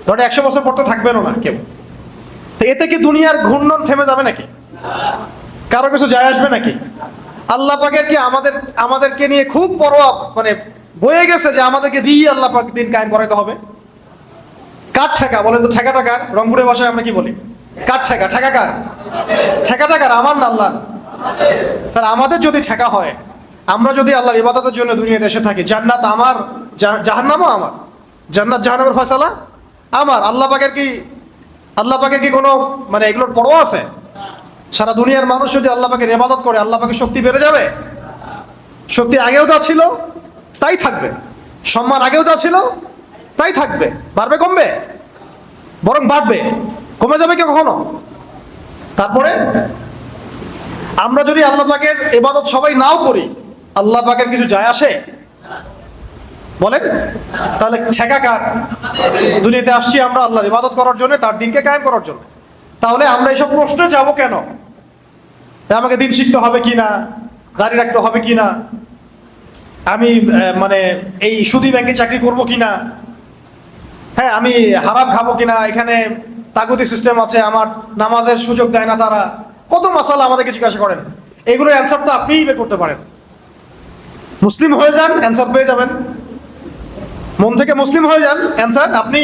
ধরেন 100 বছর পর তো থাকবেনও না কেউ। তো এতে কি দুনিয়ার ঘূর্ণন থেমে যাবে নাকি? কারো কিছু যায় আসবে নাকি? আল্লাহ পাকের কি আমাদেরকে নিয়ে খুব পরোয়া, মানে বয়ে গেছে যে আমাদেরকে দিয়ে আল্লাহ পাক দিন কায়েম করাইতে হবে? কার ঠেকা বলেন তো? ঠেকাটা কার? রংপুরের ভাষায় আমরা কি বলি? কার ঠেকা? ঠেকা কার? ঠেকাটা কার? আমার না আল্লাহর? তাহলে আমাদের যদি ঠেকা হয়, আমরা যদি আল্লাহর ইবাদতের জন্য দুনিয়াতে এসে থাকি, জান্নাত আমার, জাহান্নামও আমার, জান্নাত জাহান্নামের ফয়সালা আমার। আল্লাহ পাকের কি কোনো মানে এগুলোর পরোয়া আছে? সারা দুনিয়ার মানুষ যদি আল্লাহ পাকের ইবাদত করে, আল্লাহ পাকের শক্তি বেড়ে যাবে? শক্তি আগেও যা ছিল তাই থাকবে, সম্মান আগেও যা ছিল তাই থাকবে, বাড়বে কমবে? বরং বাড়বে, কমে যাবে কি কখনো? তারপরে আমরা যদি আল্লাহ পাকের ইবাদত সবাই নাও করি, আল্লাহ পাকের কিছু যায় আসে বলেন? তাহলে ঠেকা কার? দুনিয়াতে আসছি আমরা আল্লাহর ইবাদত করার জন্য, তার দিনকে কায়েম করার জন্য। তাহলে আমরা এইসব প্রশ্নে যাব কেন? আমাকে দিন শিখতে হবে কিনা, দাঁড়িয়ে রাখতে হবে কিনা, আমি মানে এই সুদী ব্যাংকে চাকরি করব কিনা, হ্যাঁ আমি হারাম খাবো কিনা, এখানে তাগুতি সিস্টেম আছে, আমার নামাজের সুযোগ দেয় না তারা, কত মাসালা আমাদেরকে জিজ্ঞাসা করেন। এগুলোর অ্যান্সার তো আপনিই বের করতে পারেন। মুসলিম হয়ে যান, অ্যান্সার পেয়ে যাবেন। মন থেকে মুসলিম হয়ে যান, অ্যান্সার আপনি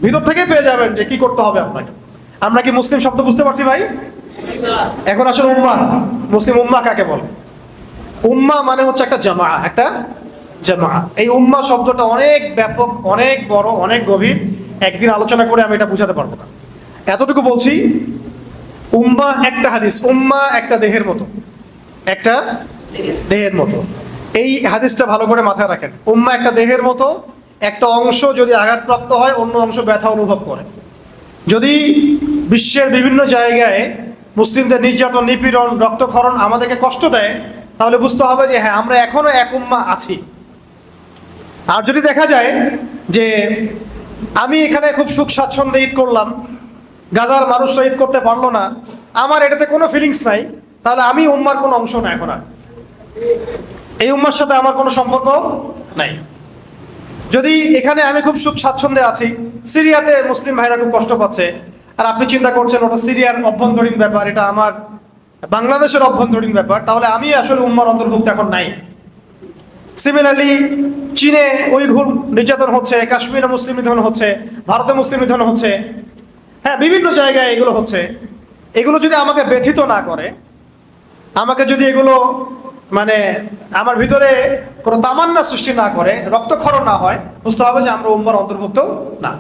ভিতর থেকে পেয়ে যাবেন যে কি করতে হবে আপনাকে। আমরা কি মুসলিম শব্দ বুঝতে পারছি ভাই? এখন আসলে উম্মাহ, মুসলিম উম্মাহ কাকে বলে? উম্মাহ মানে হচ্ছে একটা জামা, একটা জামা। এই উম্মাহ শব্দটা অনেক ব্যাপক, অনেক বড়, অনেক গভীর। একদিন আলোচনা করে আমি এটা বুঝাতে পারবো না। এতটুকু বলছি, উম্মাহ একটা হাদিস, উম্মাহ একটা দেহের মতো, একটা দেহের মতো। এই হাদিসটা ভালো করে মাথায় রাখেন। উম্মাহ একটা দেহের মতো, একটা অংশ যদি আঘাতপ্রাপ্ত হয় অন্য অংশ ব্যথা অনুভব করে। যদি বিশ্বের বিভিন্ন জায়গায় মুসলিমদের নির্যাতন, নিপীড়ন, রক্তক্ষরণ আমাদেরকে কষ্ট দেয়, তাহলে বুঝতে হবে যে হ্যাঁ আমরা এখনো এক উম্মাহ আছি। আর যদি দেখা যায় যে আমি এখানে খুব সুখ স্বাচ্ছন্দ্যে ঈদ করলাম, গাজার মানুষরা ঈদ করতে পারলো না, আমার এটাতে কোনো ফিলিংস নাই, তাহলে আমি উম্মার কোনো অংশ না, এখন আর এই উম্মার সাথে আমার কোনো সম্পর্ক নাই। যদি এখানে আমি খুব সুখ স্বাচ্ছন্দ্যে আছি, সিরিয়াতে মুসলিম ভাইরা খুব কষ্ট পাচ্ছে, আর আপনি চিন্তা করছেন ওটা সিরিয়ার অভ্যন্তরীণ ব্যাপার, এটা আমার বাংলাদেশের অভ্যন্তরীণ ব্যাপার, তাহলে আমি আসলে উম্মার অন্তর্ভুক্ত এখন নাই। সিমিলারলি চীনে উইঘুর নির্যাতন হচ্ছে, কাশ্মীরে মুসলিম নিধন হচ্ছে, ভারতে মুসলিম নিধন হচ্ছে, হ্যাঁ বিভিন্ন জায়গায় এগুলো হচ্ছে। এগুলো যদি আমাকে ব্যথিত না করে, আমাকে যদি এগুলো মানে আমার ভিতরে কোনো তামান্না সৃষ্টি না করে, রক্তক্ষরণ না হয়, বুঝতে হবে যে আমরা উম্মার অন্তর্ভুক্ত না।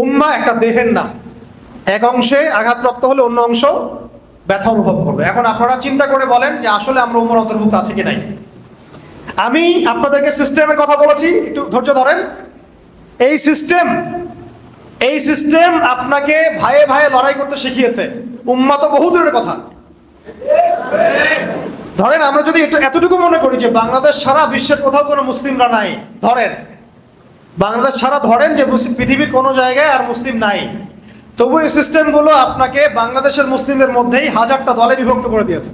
উম্মাহ একটা দেহের নাম, এক অংশে আঘাতপ্রাপ্ত হলে অন্য অংশ ব্যথা অনুভব করবে। এখন আপনারা চিন্তা করে বলেন যে আসলে আমরা উম্মার অন্তর্ভুক্ত আছি কি নাই। আমি আপনাদেরকে সিস্টেমের কথা বলেছি, একটু ধৈর্য ধরেন। এই সিস্টেম আপনাকে ভাইয়ে ভাইয়ে লড়াই করতে শিখিয়েছে। উম্মাহ তো বহু দূরের কথা। ধরেন আমরা যদি এতটুকু মনে করি যে বাংলাদেশ সারা বিশ্বের কোথাও কোনো মুসলিমরা নাই, ধরেন বাংলাদেশ ছাড়া ধরেন যে পৃথিবীর কোনো জায়গায় আর মুসলিম নাই, তবু এই সিস্টেমগুলো আপনাকে বাংলাদেশের মুসলিমদের মধ্যেই হাজারটা দলে বিভক্ত করে দিয়েছে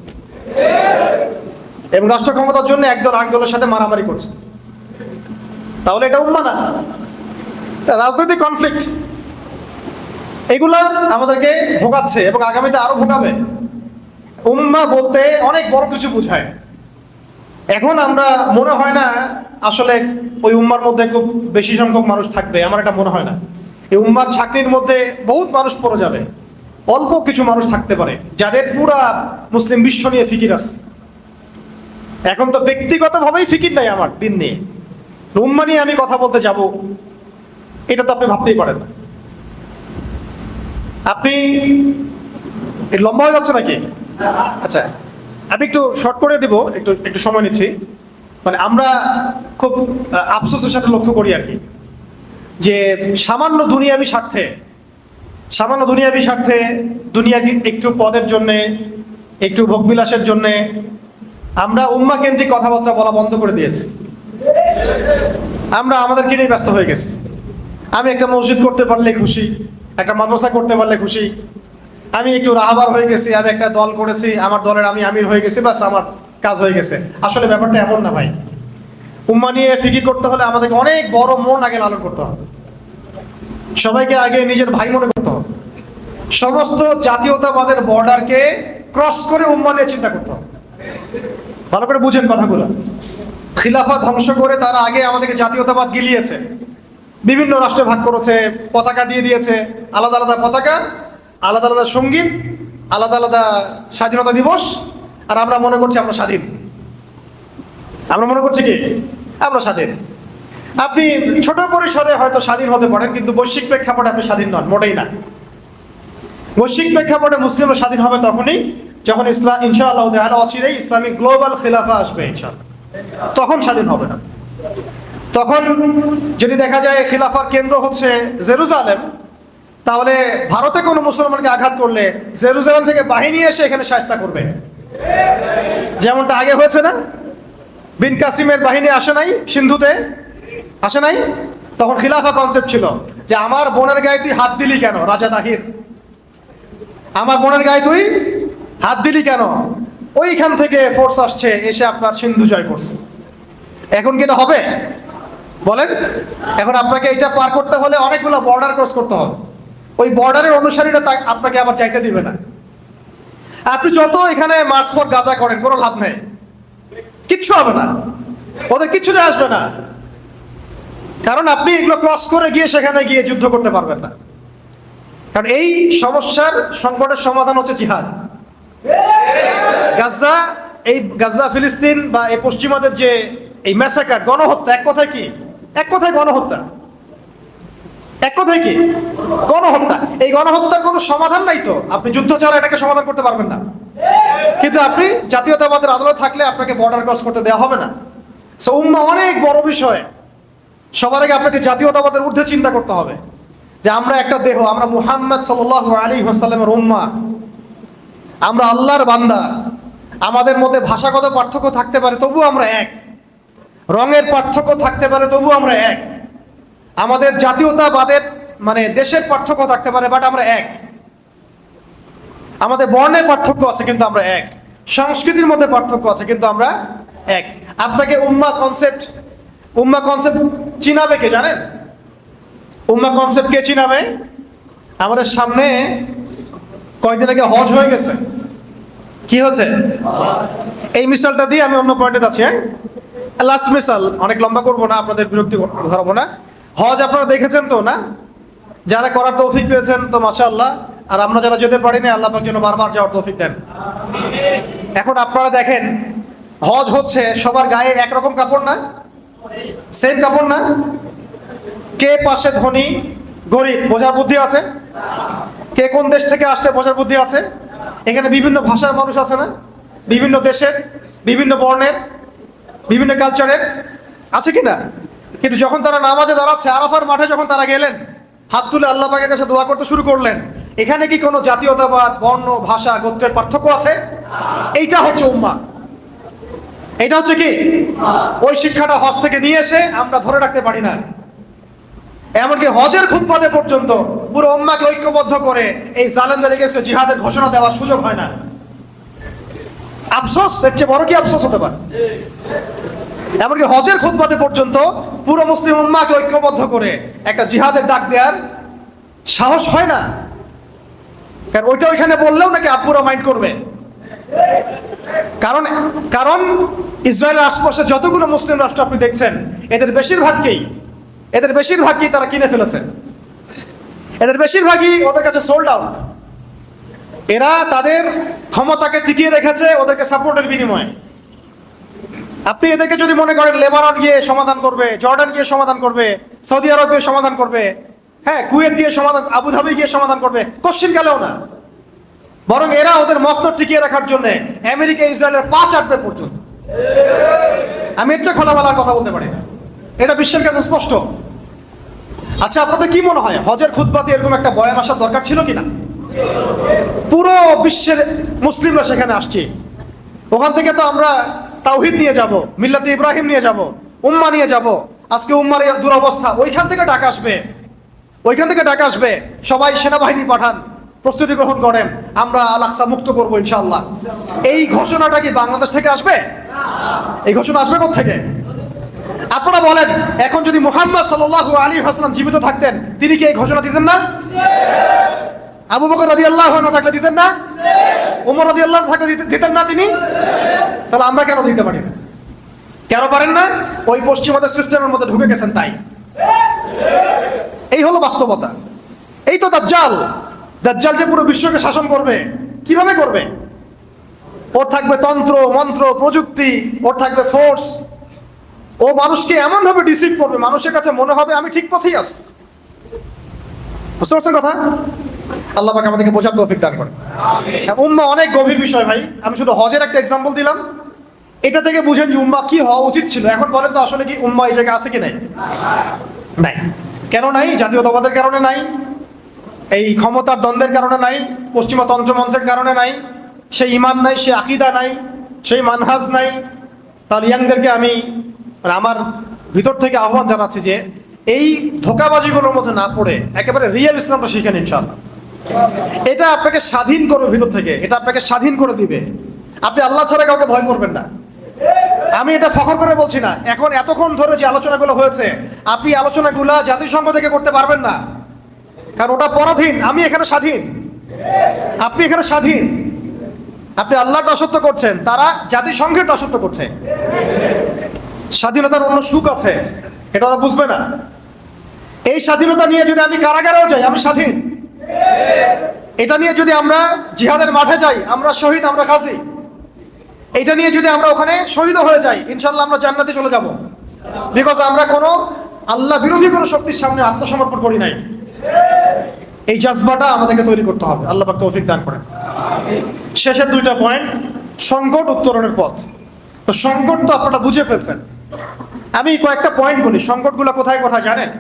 এবং রাষ্ট্র ক্ষমতার জন্য একদল আরেক দলের সাথে মারামারি করছে। তাহলে এটা উম্মাহ না, রাজনৈতিক কনফ্লিক্ট। এগুলা আমাদেরকে ভোগাচ্ছে এবং আগামীতে আরো ভোগাবে। উম্মাহ বলতে অনেক বড় কিছু বোঝায়। এখন আমরা মনে হয় না আসলে ওই উম্মার মধ্যে খুব বেশি সংখ্যক মানুষ থাকবে, আমার এটা মনে হয় না। এই উম্মার ছাকনির মধ্যে বহুত মানুষ পড়ে যাবে, অল্প কিছু মানুষ থাকতে পারে যাদের পুরা মুসলিম বিশ্ব নিয়ে ফিকির আছে। এখন তো ব্যক্তিগতভাবেই ফিকির নাই আমার দিন নিয়ে, উম্মাহ নিয়ে আমি কথা বলতে যাব, এটা তো আপনি ভাবতেই পারেন না। আপনি লম্বা হয়ে যাচ্ছে নাকি? আচ্ছা, আমি একটু শর্ট করে দিব, একটু সময় নিচ্ছি। মানে আমরা খুব আফসোসের সাথে লক্ষ্য করি আর কি, যে সামান্য দুনিয়াবি স্বার্থে দুনিয়াকে একটু পদের জন্যে, একটু ভোগবিলাসের জন্যে আমরা উম্মাহ কেন্দ্রিক কথাবার্তা বলা বন্ধ করে দিয়েছি। আমরা আমাদেরকে নিয়ে ব্যস্ত হয়ে গেছি। আমি একটা মসজিদ করতে পারলে খুশি, একটা মাদ্রাসা করতে পারলে খুশি, আমি একটু রাহাবার হয়ে গেছি, আমি একটা দল করেছি, আমার দলের আমি আমির হয়ে গেছি, বাস আমার কাজ হয়ে গেছে। আসলে ব্যাপারটা এমন না ভাই। উম্মাহ নিয়ে ফিকির করতে হলে আমাদেরকে অনেক বড় মন আগে লালন করতে হবে, সবাইকে আগে নিজের ভাই মনে করতে হবে, সমস্ত জাতীয়তাবাদের বর্ডারকে ক্রস করে উম্মাহ নিয়ে চিন্তা করতে হবে। ভালো করে বুঝেন কথাগুলো। খিলাফা ধ্বংস করে তারা আগে আমাদেরকে জাতীয়তাবাদ গিলিয়েছে, বিভিন্ন রাষ্ট্রে ভাগ করেছে, পতাকা দিয়ে দিয়েছে, আলাদা আলাদা পতাকা, আলাদা আলাদা সঙ্গীত, আলাদা আলাদা স্বাধীনতা দিবস, আর আমরা মনে করছি আমরা স্বাধীন। আমরা মনে করছি কি আমরা স্বাধীন। আপনি ছোট পরিসরে হয়তো স্বাধীন হতে পারেন, কিন্তু বৈশ্বিক প্রেক্ষাপটে আপনি স্বাধীন নন, মোটেই না। বৈশ্বিক প্রেক্ষাপটে মুসলিমরা স্বাধীন হবে তখনই যখন ইসলাম ইনশাআল্লাহ তাআলা অচিরেই ইসলামিক গ্লোবাল খিলাফা আসবে ইনশাআল্লাহ, তখন স্বাধীন হবে না। তখন যদি দেখা যায় খিলাফার কেন্দ্র হচ্ছে জেরুজালেম, তাহলে ভারতে কোনো মুসলমানকে আঘাত করলে জেরুজালেম থেকে বাহিনী এসে এখানে শায়েস্তা করবে, যেমনটা আগে হয়েছে না? বিন কাসিমের বাহিনী আসে নাই সিন্ধুতে, আসে নাই? তখন খিলাফা কনসেপ্ট ছিল যে আমার বোনের গায়ে তুই হাত দিলি কেন রাজা তাহির, আমার বোনের গায়ে তুই হাত দিলি কেন? ওইখান থেকে ফোর্স আসছে, এসে আপনার সিন্ধু জয় করছে। এখন কি এটা হবে বলেন? এখন আপনাকে এটা পার করতে হলে অনেকগুলো বর্ডার ক্রস করতে হবে, ওই বর্ডারের অনুসারীরা আপনাকে আবার চাইতে দিবে না। আপনি যত এখানে মার্চ ফর গাজা করেন কোনো লাভ নেই, কিচ্ছু হবে না, ওদের কিচ্ছু যায় আসবে না, কারণ আপনি এগুলো ক্রস করে গিয়ে সেখানে গিয়ে যুদ্ধ করতে পারবেন না। কারণ এই সমস্যার সংকটের সমাধান হচ্ছে জিহাদ। গাজা, এই গাজা ফিলিস্তিন বা এই পশ্চিমাদের যে এই ম্যাসাকার, গণহত্যা, এক কথায় কি? এক কথায় গণহত্যা। এক কথায় কি? গণহত্যা। এই গণহত্যার কোনো সমাধান নাই তো, আপনি যুদ্ধ ছাড়া এটাকে সমাধান করতে পারবেন না। কিন্তু আপনি জাতীয়তাবাদের আদালত থাকলে আপনাকে বর্ডার ক্রস করতে দেওয়া হবে না। সো উম্মাহ অনেক বড় বিষয়। সবার আগে আপনাকে জাতীয়তাবাদের ঊর্ধ্বে চিন্তা করতে হবে যে আমরা একটা দেহ, আমরা মুহাম্মদ সাল্লাল্লাহু আলাইহি ওয়াসাল্লামের উম্মাহ, আমরা আল্লাহর বান্দা। আমাদের মধ্যে ভাষাগত পার্থক্য থাকতে পারে, তবু আমরা এক। রঙের পার্থক্য থাকতে পারে, তবু আমরা এক। আমাদের জাতীয়তাবাদের মানে দেশের পার্থক্য থাকতে পারে, বাট আমরা এক। আমাদের বর্ণের পার্থক্য আছে, কিন্তু আমরা এক। সংস্কৃতির মধ্যে পার্থক্য আছে, কিন্তু আমরা এক। আপনাকে উম্মাহ কনসেপ্ট চিনাবে কে জানেন? উম্মাহ কনসেপ্ট কে চিনাবে? আমাদের সামনে কয়েকদিন আগে হজ হয়ে গেছে। কি হচ্ছে? এই মিসালটা দিয়ে আমি অন্য পয়েন্টে যাচ্ছি। লাস্ট মিসাল, অনেক লম্বা করবো না, আপনাদের বিরক্তি ধরবো না। হজ আপনারা দেখেছেন তো না? যারা করার তৌফিক পেয়েছেন তো মাশাআল্লাহ, আর আমরা যারা যেতে পারিনি আল্লাহ পাক যেন বারবার যাওয়ার তৌফিক দেন। এখন আপনারা দেখেন, হজ হচ্ছে সবার গায়ে একরকম কাপড় না, সেম কাপড় না। কে পাশে ধনী গরিব বোঝার বুদ্ধি আছে? কে কোন দেশ থেকে আসছে বোঝার বুদ্ধি আছে? এখানে বিভিন্ন ভাষার মানুষ আছে না, বিভিন্ন দেশের, বিভিন্ন বর্ণের, বিভিন্ন কালচারের, আছে কি না? কিন্তু যখন তারা নামাজে দাঁড়াচ্ছে, আরাফার মাঠে যখন তারা গেলেন, হাত তুলে আল্লাহ পাকের কাছে দোয়া করতে শুরু করলেন, এখানে কি কোনো জাতীয়তাবাদ, বর্ণ, ভাষা, গোত্রের পার্থক্য আছে? এইটা হচ্ছে উম্মাহ। এটা হচ্ছে কি? ওই শিক্ষাটা হজ থেকে নিয়ে এসে আমরা ধরে রাখতে পারি না। এমনকি হজের খুতবাতে পর্যন্ত পুরো উম্মাহকে ঐক্যবদ্ধ করে এই জালেমদের এগেইনস্টে জিহাদের ঘোষণা দেওয়ার সুযোগ হয় না। আফসোস, এর চেয়ে বড় কি আফসোস হতে পারে? এমনকি হজের খুতবাতে পর্যন্ত পুরো মুসলিম উম্মাহকে ঐক্যবদ্ধ করে একটা জিহাদের ডাক দেওয়ার সাহস হয় না। কারণ ওইটা ওইখানে বললেও নাকি আব্বুরা মাইন্ড করবে। কারণ কারণ ইসরায়েলের আশপাশে যতগুলো মুসলিম রাষ্ট্র আপনি দেখছেন, এদের বেশিরভাগকেই তারা কিনে ফেলেছে। এদের বেশিরভাগই ওদের কাছে সোল্ড আউট। এরা তাদের ক্ষমতাকে টিকিয়ে রেখেছে ওদেরকে সাপোর্টের বিনিময়ে। আপনি এদেরকে যদি মনে করেন লেবানন গিয়ে সমাধান করবে, জর্ডান গিয়ে সমাধান করবে, সৌদি আরব গিয়ে সমাধান করবে, হ্যাঁ কুয়েত গিয়ে সমাধান, আবুধাবি গিয়ে সমাধান করবে, কোশ্চিন গেলেও না। বরং এরা ওদের মস্তক টিকিয়ে রাখার জন্য আমেরিকা ইসরায়েলের পা চাটবে পর্যন্ত। আমি এর চেয়ে খোলামেলার কথা বলতে পারি না, এটা বিশ্বের কাছে স্পষ্ট। আচ্ছা, আপনাদের কি মনে হয় হজের খুতবাতে এরকম একটা বয়ান আসার দরকার ছিল কিনা? পুরো বিশ্বের মুসলিমরা সেখানে আসছে। ওখান থেকে তো আমরা তাওহীদ নিয়ে যাব, মিল্লাতে ইব্রাহিম নিয়ে যাব, উম্মাহ নিয়ে যাব। আজকে উম্মার এই দুরবস্থা, ওইখান থেকে ডাক আসবে, সবাই সেনাবাহিনী পাঠান, প্রস্তুতি গ্রহণ করেন, আমরা আল আকসা মুক্ত করবো ইনশাআল্লাহ। এই ঘোষণাটা কি বাংলাদেশ থেকে আসবে? এই ঘোষণা আসবে কোথা থেকে? আপনারা বলেন, এখন যদি মুহাম্মদ সাল্লাল্লাহু আলাইহি ওয়াসাল্লাম জীবিত থাকতেন, তিনি কি এই ঘোষণা দিতেন না? আবু বকর রাদিয়াল্লাহু আনহু থাকলে দিতেন না? ওমর রাদিয়াল্লাহু আনহু থাকলে দিতেন না তিনি? তাহলে আমরা কেন দিতে পারি না? কেন পারেন না? ওই পশ্চিমাদের সিস্টেমের মধ্যে ঢুকে গেছেন তাই। এই হলো বাস্তবতা। এই তো দাজ্জাল যে পুরো বিশ্বকে শাসন করবে। কিভাবে করবে? ওর থাকবে তন্ত্র মন্ত্র প্রযুক্তি, ওর থাকবে ফোর্স। ও মানুষকে এমন ভাবে ডিসিভ করবে, মানুষের কাছে মনে হবে আমি ঠিক পথেই আছি। বুঝতে পারছেন কথা? আল্লাহ পাক আমাদেরকে বোঝার তৌফিক দান করেন। উম্মাহ অনেক গভীর বিষয় ভাই। আমি শুধু হজের একটা এক্সাম্পল দিলাম, এটা থেকে বুঝেন যে উম্মাহ কি হওয়া উচিত ছিল। এখন বলেন তো আসলে কি উম্মাহ এই জায়গায় আছে কি নাই? নাই। কেন নাই? জাতীয়তাবাদের কারণে নাই, এই ক্ষমতার দ্বন্দ্বের কারণে নাই, পশ্চিমা তন্ত্রমন্ত্রের কারণে নাই, সেই ইমান নাই, সেই আকীদা নাই, সেই মানহাজ নাই। তাহলে ইয়াংদেরকে আমি আমার ভিতর থেকে আহ্বান জানাচ্ছি যে এই ধোঁকাবাজিগুলোর মধ্যে না পড়ে একেবারে রিয়েল ইসলামটা শিখেন ইনশাআল্লাহ। এটা আপনাকে স্বাধীন করবে ভিতর থেকে, এটা আপনাকে স্বাধীন করে দিবে। আপনি আল্লাহ ছাড়া কাউকে ভয় করবেন না। আমি এটা ফখর করে বলছি না। এখন এতক্ষণ ধরে যে আলোচনাগুলো হয়েছে, আপনি আলোচনাগুলো জাতিসংঘ থেকে করতে পারবেন না, কারণ ওটা পরাধীন। আমি এখানে স্বাধীন, আপনি এখানে স্বাধীন। আপনি আল্লাহর দাসত্ব করছেন, তারা জাতিসংঘের দাসত্ব করছে। স্বাধীনতার অন্য সুখ আছে, এটা ওরা বুঝবে না। এই স্বাধীনতা নিয়ে যদি আমি কারাগারেও যাই, আমি স্বাধীন। এটা নিয়ে যদি আমরা জিহাদের মাঠে যাই, আমরা শহীদ, আমরা গাজী। এটা নিয়ে যদি আমরা ওখানে শহীদ হয়ে যাই, ইনশাআল্লাহ আমরা জান্নাতে চলে যাব। বিকজ আমরা কোনো আল্লাহ বিরোধী কোনো শক্তির সামনে আত্মসমর্পণ করি নাই। এই জাজবাটা আমাদেরকে তৈরি করতে হবে। আল্লাহ পাক তৌফিক দান করেন। শেষের দুইটা পয়েন্ট, সংকট উত্তরণের পথ। তো সংকট তো আপনারা বুঝে ফেলছেন। আমি কয়েকটা পয়েন্ট বলি, সংকটগুলো কোথায় কোথায় জানেন?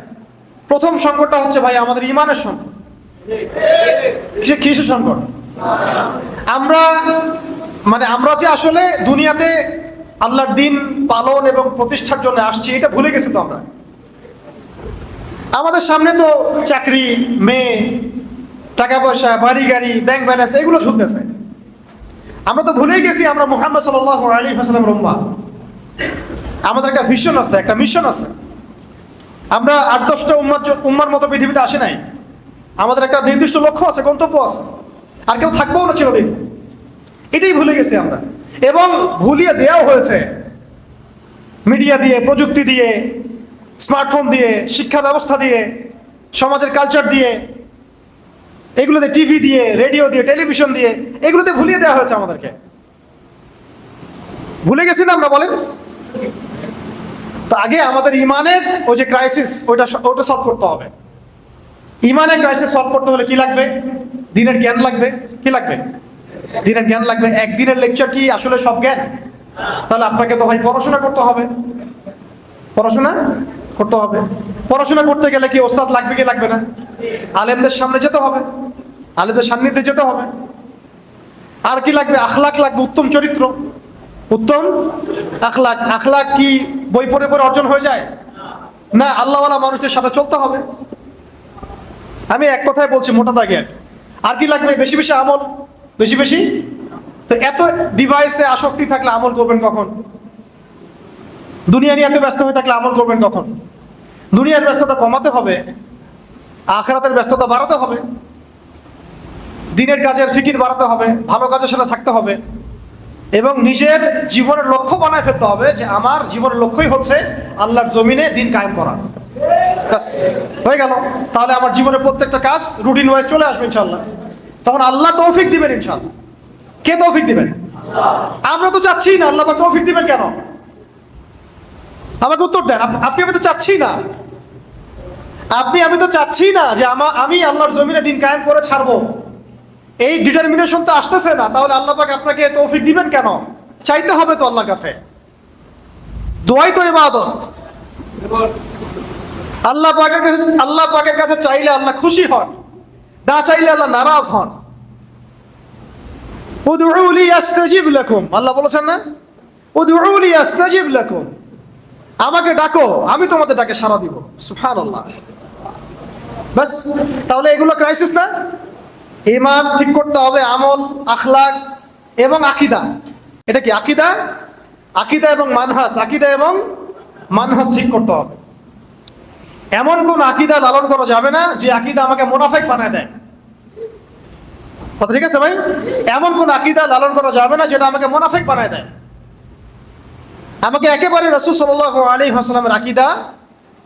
প্রথম সংকটটা হচ্ছে ভাই আমাদের ইমানের সংকট। কিসের সংকট? আমরা যে আসলে দুনিয়াতে আল্লাহর দিন পালন এবং প্রতিষ্ঠার জন্য আসছি, এটা ভুলে গেছি তো আমরা। আমাদের সামনে তো চাকরি, মেয়ে, টাকা পয়সা, বাড়ি গাড়ি, ব্যাংক ব্যালেন্স, এগুলো ঝুলতেছে। আমরা তো ভুলেই গেছি আমরা মুহাম্মদ সাল্লাল্লাহু আলাইহি ওয়াসাল্লামের উম্মাহ। আমাদের একটা ভিশন আছে, একটা মিশন আছে। আমরা 8-10টা উম্মার মতো পৃথিবীতে আসে নাই। আমাদের একটা নির্দিষ্ট লক্ষ্য আছে, গন্তব্য আছে, আর কেউ থাকবেও না চিরদিন। এটাই ভুলে গেছি আমরা, এবং ভুলিয়ে দেওয়াও হয়েছে মিডিয়া দিয়ে, প্রযুক্তি দিয়ে, স্মার্টফোন দিয়ে, শিক্ষা ব্যবস্থা দিয়ে, সমাজের কালচার দিয়ে, এগুলোতে টিভি দিয়ে, রেডিও দিয়ে, টেলিভিশন দিয়ে, এগুলোতে ভুলিয়ে দেওয়া হয়েছে আমাদেরকে। ভুলে গেছি না আমরা? বলেন তো। আগে আমাদের ইমানের ওই যে ক্রাইসিস, ওটা সলভ করতে হবে। ইমানের ক্রাইসিস সলভ করতে হলে কি লাগবে? দিনের জ্ঞান লাগবে। কি লাগবে? দিনের জ্ঞান লাগবে। একদিনের লেকচার কি আসলে সব জ্ঞান? তাহলে আপনাকে তো ভাই পড়াশোনা করতে হবে। পড়াশোনা করতে গেলে কি ওস্তাদ লাগবে কি লাগবে না? আলেমদের সামনে যেতে হবে, আলেমদের সান্নিধ্যে যেতে হবে। আর কি লাগবে? আখলাক লাগবে, উত্তম চরিত্র, উত্তম আখলাক। আখলাক কি বই পড়ে পড়ে অর্জন হয়ে যায়? না, আল্লাহওয়ালা মানুষদের সাথে চলতে হবে। আমি এক কথায় বলছি মোটা দাগে, আর কি লাগবে? বেশি বেশি আমল, বেশি বেশি। তো এত ডিভাইসে আসক্তি থাকলে আমল করবেন কখন? দুনিয়া নিয়ে এত ব্যস্ত হয়ে থাকলে আমল করবেন কখন? দুনিয়ার ব্যস্ততা কমাতে হবে, আখিরাতের ব্যস্ততা বাড়াতে হবে, দিনের কাজের ফিকির বাড়াতে হবে, ভালো কাজের সাথে থাকতে হবে, এবং নিজের জীবনের লক্ষ্য বানায় ফেলতে হবে যে আমার জীবনের লক্ষ্যই হচ্ছে আল্লাহর জমিনে দিন কায়েম করা। ব্যাস, হয়ে গেল। তাহলে আমার জীবনের প্রত্যেকটা কাজ রুটিন ওয়াইজ চলে আসবে ইনশাআল্লাহ। তখন আল্লাহ তৌফিক দিবেন ইনশাআল্লাহ। কে তৌফিক দিবেন? আমরা তো চাচ্ছি না। আল্লাহ পাক তৌফিক দিবেন কেন? আমাকে উত্তর দেন। আপনি আমি তো চাচ্ছি না। আমি তো চাচ্ছি না যে আমি আল্লাহর জমিনে দিন কায়েম করে ছাড়বো। এই ডিটারমিনেশন তো আসতেছে না। তাহলে আল্লাহ পাক আপনাকে তৌফিক দিবেন কেন? চাইতে হবে তো আল্লাহর কাছে। দোয়াই তো ইবাদত। আল্লাহ পাকের কাছে চাইলে আল্লাহ খুশি হন, না চাইলে আল্লাহ নারাজ হন। উদউলি আস্তাজিব লাকুম, আল্লাহ বলেছেন না? উদউলি আস্তাজিব লাকুম, আমাকে ডাকো আমি তোমাদের ডাকে সাড়া দিব। সুবহানাল্লাহ। বাস, তাহলে এগুলো ক্রাইসিস না? ঈমান ঠিক করতে হবে, আমল, আখলাক এবং আকীদা। এটা কি আকীদা? আকীদা এবং মানহাজ ঠিক করতে হবে। এমন কোন আকীদা লালন করা যাবে না যে আকীদা আমাকে মুনাফিক বানায় দেয়। কথা ঠিক আছে ভাই? এমন কোন আকীদা লালন করা যাবে না যেটা আমাকে মুনাফিক বানায় দেয়। আমাকে একেবারে রাসূল সাল্লাল্লাহু আলাইহি ওয়াসাল্লামের আকীদা,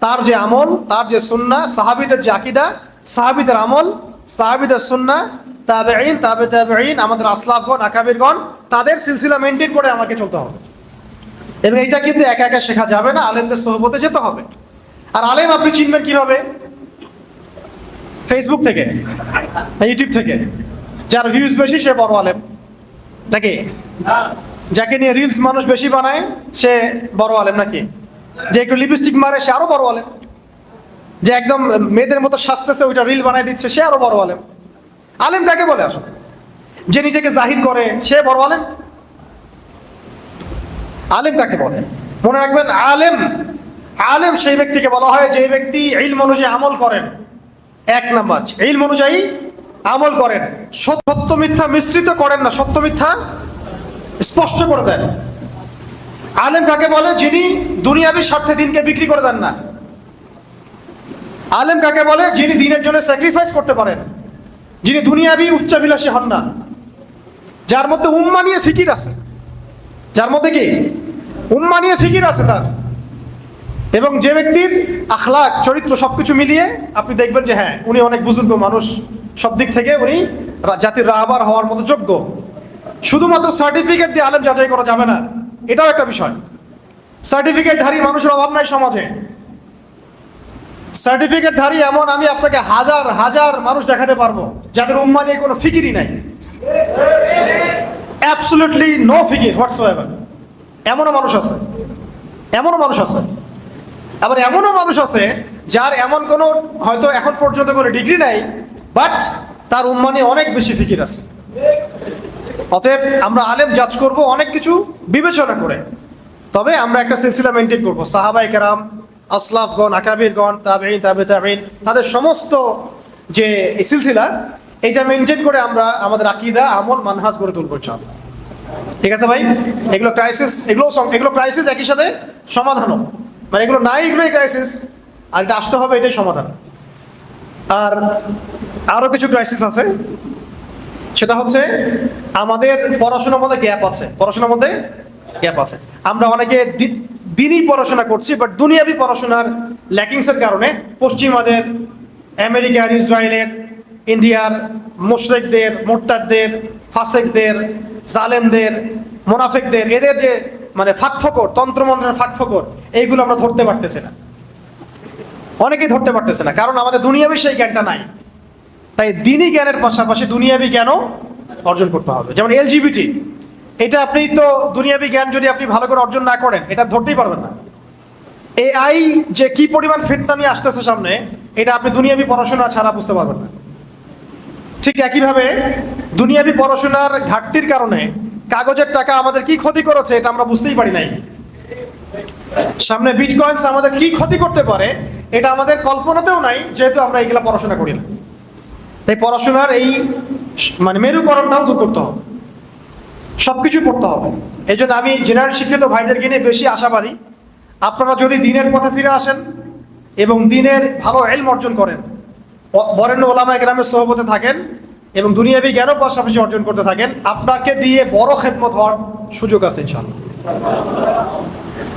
তার যে আমল, তার যে সুন্নাহ, সাহাবীদের যে আকীদা, সাহাবীদের আমল, সাহাবীদের সুন্নাহ, তাবেঈন, তাবে তাবেঈন, আমাদের আসলাফগণ, আকাবিরগণ, তাদের সিলসিলা মেইনটেইন করে আমাকে চলতে হবে। এবং এটা কিন্তু একা একা শেখা যাবে না, আলেমদের সোহবতে যেতে হবে। আর আলেম আপনি চিনবেন কিভাবে? ফেসবুক থেকে, ইউটিউব থেকে। যার ভিউজ বেশি সে বড় আলেম নাকি? যাকে নিয়ে রিলস মানুষ বেশি বানায় সে বড় আলেম নাকি? যে একটু লিপস্টিক মারে সে আরো বড় আলেম। যে একদম মেয়েদের মতো সাজতেছে ওইটা রিল বানায় দিচ্ছে সে আরো বড় আলেম। আলেম কাকে বলে আসলে? যে নিজেকে জাহির করে সে বড় আলেম? আলেম কাকে বলে? মনে রাখবেন, আলেম সেই ব্যক্তিকে বলা হয় যে ব্যক্তি ইলম অনুযায়ী আমল করেন। এক নাম্বার, ইলম অনুযায়ী আমল করেন, সত্য মিথ্যা মিশ্রিত করেন না, সত্য মিথ্যা স্পষ্ট করে দেন। আলেম কাকে বলে? যিনি দুনিয়াবি স্বার্থে দিনকে বিক্রি করে দেন না। আলেম কাকে বলে? যিনি দিনের জন্য স্যাক্রিফাইস করতে পারেন, যিনি দুনিয়াবি উচ্চাভিলাষী হন না, যার মধ্যে উম্মা নিয়ে ফিকির আছে, যার মধ্যে কি উম্মা নিয়ে ফিকির আছে তার। এবং যে ব্যক্তির আখলাক, চরিত্র সবকিছু মিলিয়ে আপনি দেখবেন যে হ্যাঁ উনি অনেক বুজুর্গ মানুষ, সব দিক থেকে উনি জাতির রাহবার হওয়ার মতো যোগ্য। শুধুমাত্র সার্টিফিকেট দিয়ে আলেম যাচাই করা যাবে না, এটাও একটা বিষয়। সার্টিফিকেটধারী মানুষের অভাব নাই সমাজে। সার্টিফিকেটধারী এমন আমি আপনাকে হাজার হাজার মানুষ দেখাতে পারবো যাদের উম্মা নিয়ে কোনো ফিকিরই নাই, অ্যাবসলিউটলি নো ফিকির হোয়াটসোএভার। এমনও মানুষ আছে। আবার এমনও মানুষ আছে যার এমন কোনো হয়তো এখন পর্যন্ত কোনো ডিগ্রি নাই, বাট তার উম্মা নিয়ে অনেক বেশি ফিকির আছে। অতএব আমরা আলেম জাজ করব অনেক কিছু বিবেচনা করে, তবে আমরা একটা সিলসিলা মেনটেন করব। সাহাবায়ে কেরাম, আসলাফগণ, আকাবিরগণ, তাবেঈন, তাবে তাবেঈন, তাদের সমস্ত যে এই সিলসিলা, এইটা মেনটেন করে আমরা আমাদের আকীদা, আমল, মানহাজ গড়ে তুলব ইনশাআল্লাহ। ঠিক আছে ভাই? এগুলো ক্রাইসিস, একই সাথে সমাধানও। মানে এগুলো নাই, এগুলোই ক্রাইসিস, আর এটা আসতে হবে, এটাই সমাধান। আর আরো কিছু ক্রাইসিস আছে, সেটা হচ্ছে আমাদের পড়াশোনার মধ্যে গ্যাপ আছে। আমরা অনেকে দিনই পড়াশোনা করছি, বাট দুনিয়াবি পড়াশোনার ল্যাকিংসের কারণে পশ্চিমাদের, আমেরিকার, ইসরায়েলের, ইন্ডিয়ার মুশরিকদের, মুরতাদদের, ফাসিকদের, জালেমদের, মুনাফিকদের, এদের যে মানে ফাঁকফোকর, তন্ত্রমন্ত্রের ফাঁকফোকর, এইগুলো আমরা ধরতে পারতেছি না। অনেকেই ধরতে পারতেছে না, কারণ আমাদের দুনিয়াবি সেই জ্ঞানটা নাই। তাই দিনী জ্ঞানের পাশাপাশি দুনিয়াবি জ্ঞানও অর্জন করতে হবে। যেমন এলজিবিটি, এটা আপনি তো দুনিয়াবি জ্ঞান যদি আপনি ভালো করে অর্জন না করেন, এটা ধরতেই পারবেন না। এআই যে কি পরিমাণ ফিতনা নিয়ে আসতেছে সামনে, এটা আপনি দুনিয়াবি পড়াশোনা ছাড়া বুঝতে পারবেন না। ঠিক একইভাবে দুনিয়াবি পড়াশোনার ঘাটতির কারণে কাগজের টাকা আমাদের কি ক্ষতি করেছে এটা আমরা বুঝতেই পারি নাই। সামনে বিটকয়েন্স আমাদের কি ক্ষতি করতে পারে এটা আমাদের কল্পনাতেও নাই, যেহেতু আমরা এইগুলা পড়াশোনা করি না। তাই পড়াশোনার এই মানে মেরুকরণটাও দূর করতে হবে, সবকিছু পড়তে হবে। এই জন্য আমি জেনারেল শিক্ষিত ভাইদেরকে নিয়ে বেশি আশাবাদী। আপনারা যদি দিনের পথে ফিরে আসেন এবং দিনের ভালো ইলম অর্জন করেন, বরেণ্য ওলামায়ে কেরামের সোহবতে থাকেন এবং দুনিয়াবি জ্ঞানও পাশাপাশি অর্জন করতে থাকেন, আপনাকে দিয়ে বড় খেদমত হওয়ার সুযোগ আছে ইনশাআল্লাহ।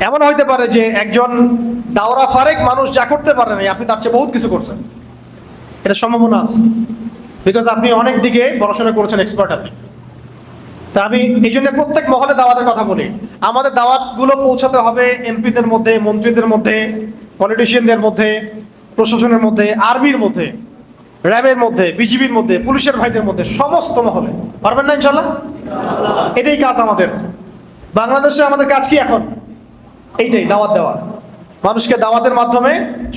এমন হইতে পারে যে একজন দাওরা ফারেক মানুষ যা করতে পারে না, আপনি তার চেয়ে বহুত কিছু করছেন, এটা সম্ভাবনা আছে, বিকজ আপনি অনেক দিকে পড়াশোনা করেছেন, এক্সপার্ট আপনি। তা আমি এই জন্য প্রত্যেক মহলে দাওয়াতের কথা বলি। আমাদের দাওয়াতগুলো পৌঁছাতে হবে এমপিদের মধ্যে, মন্ত্রীদের মধ্যে, পলিটিশিয়ানদের মধ্যে, প্রশাসনের মধ্যে, আর্মির মধ্যে, র্যাবের মধ্যে, বিজিবির মধ্যে, পুলিশের ভাইদের মধ্যে, সমস্ত মহলে। পারবেন না ইনশাল্লাহ? এটাই কাজ আমাদের। বাংলাদেশে আমাদের কাজ কি এখন? এইটাই, দাওয়াত দেওয়া, মানুষকে দাওয়াতের মাধ্যমে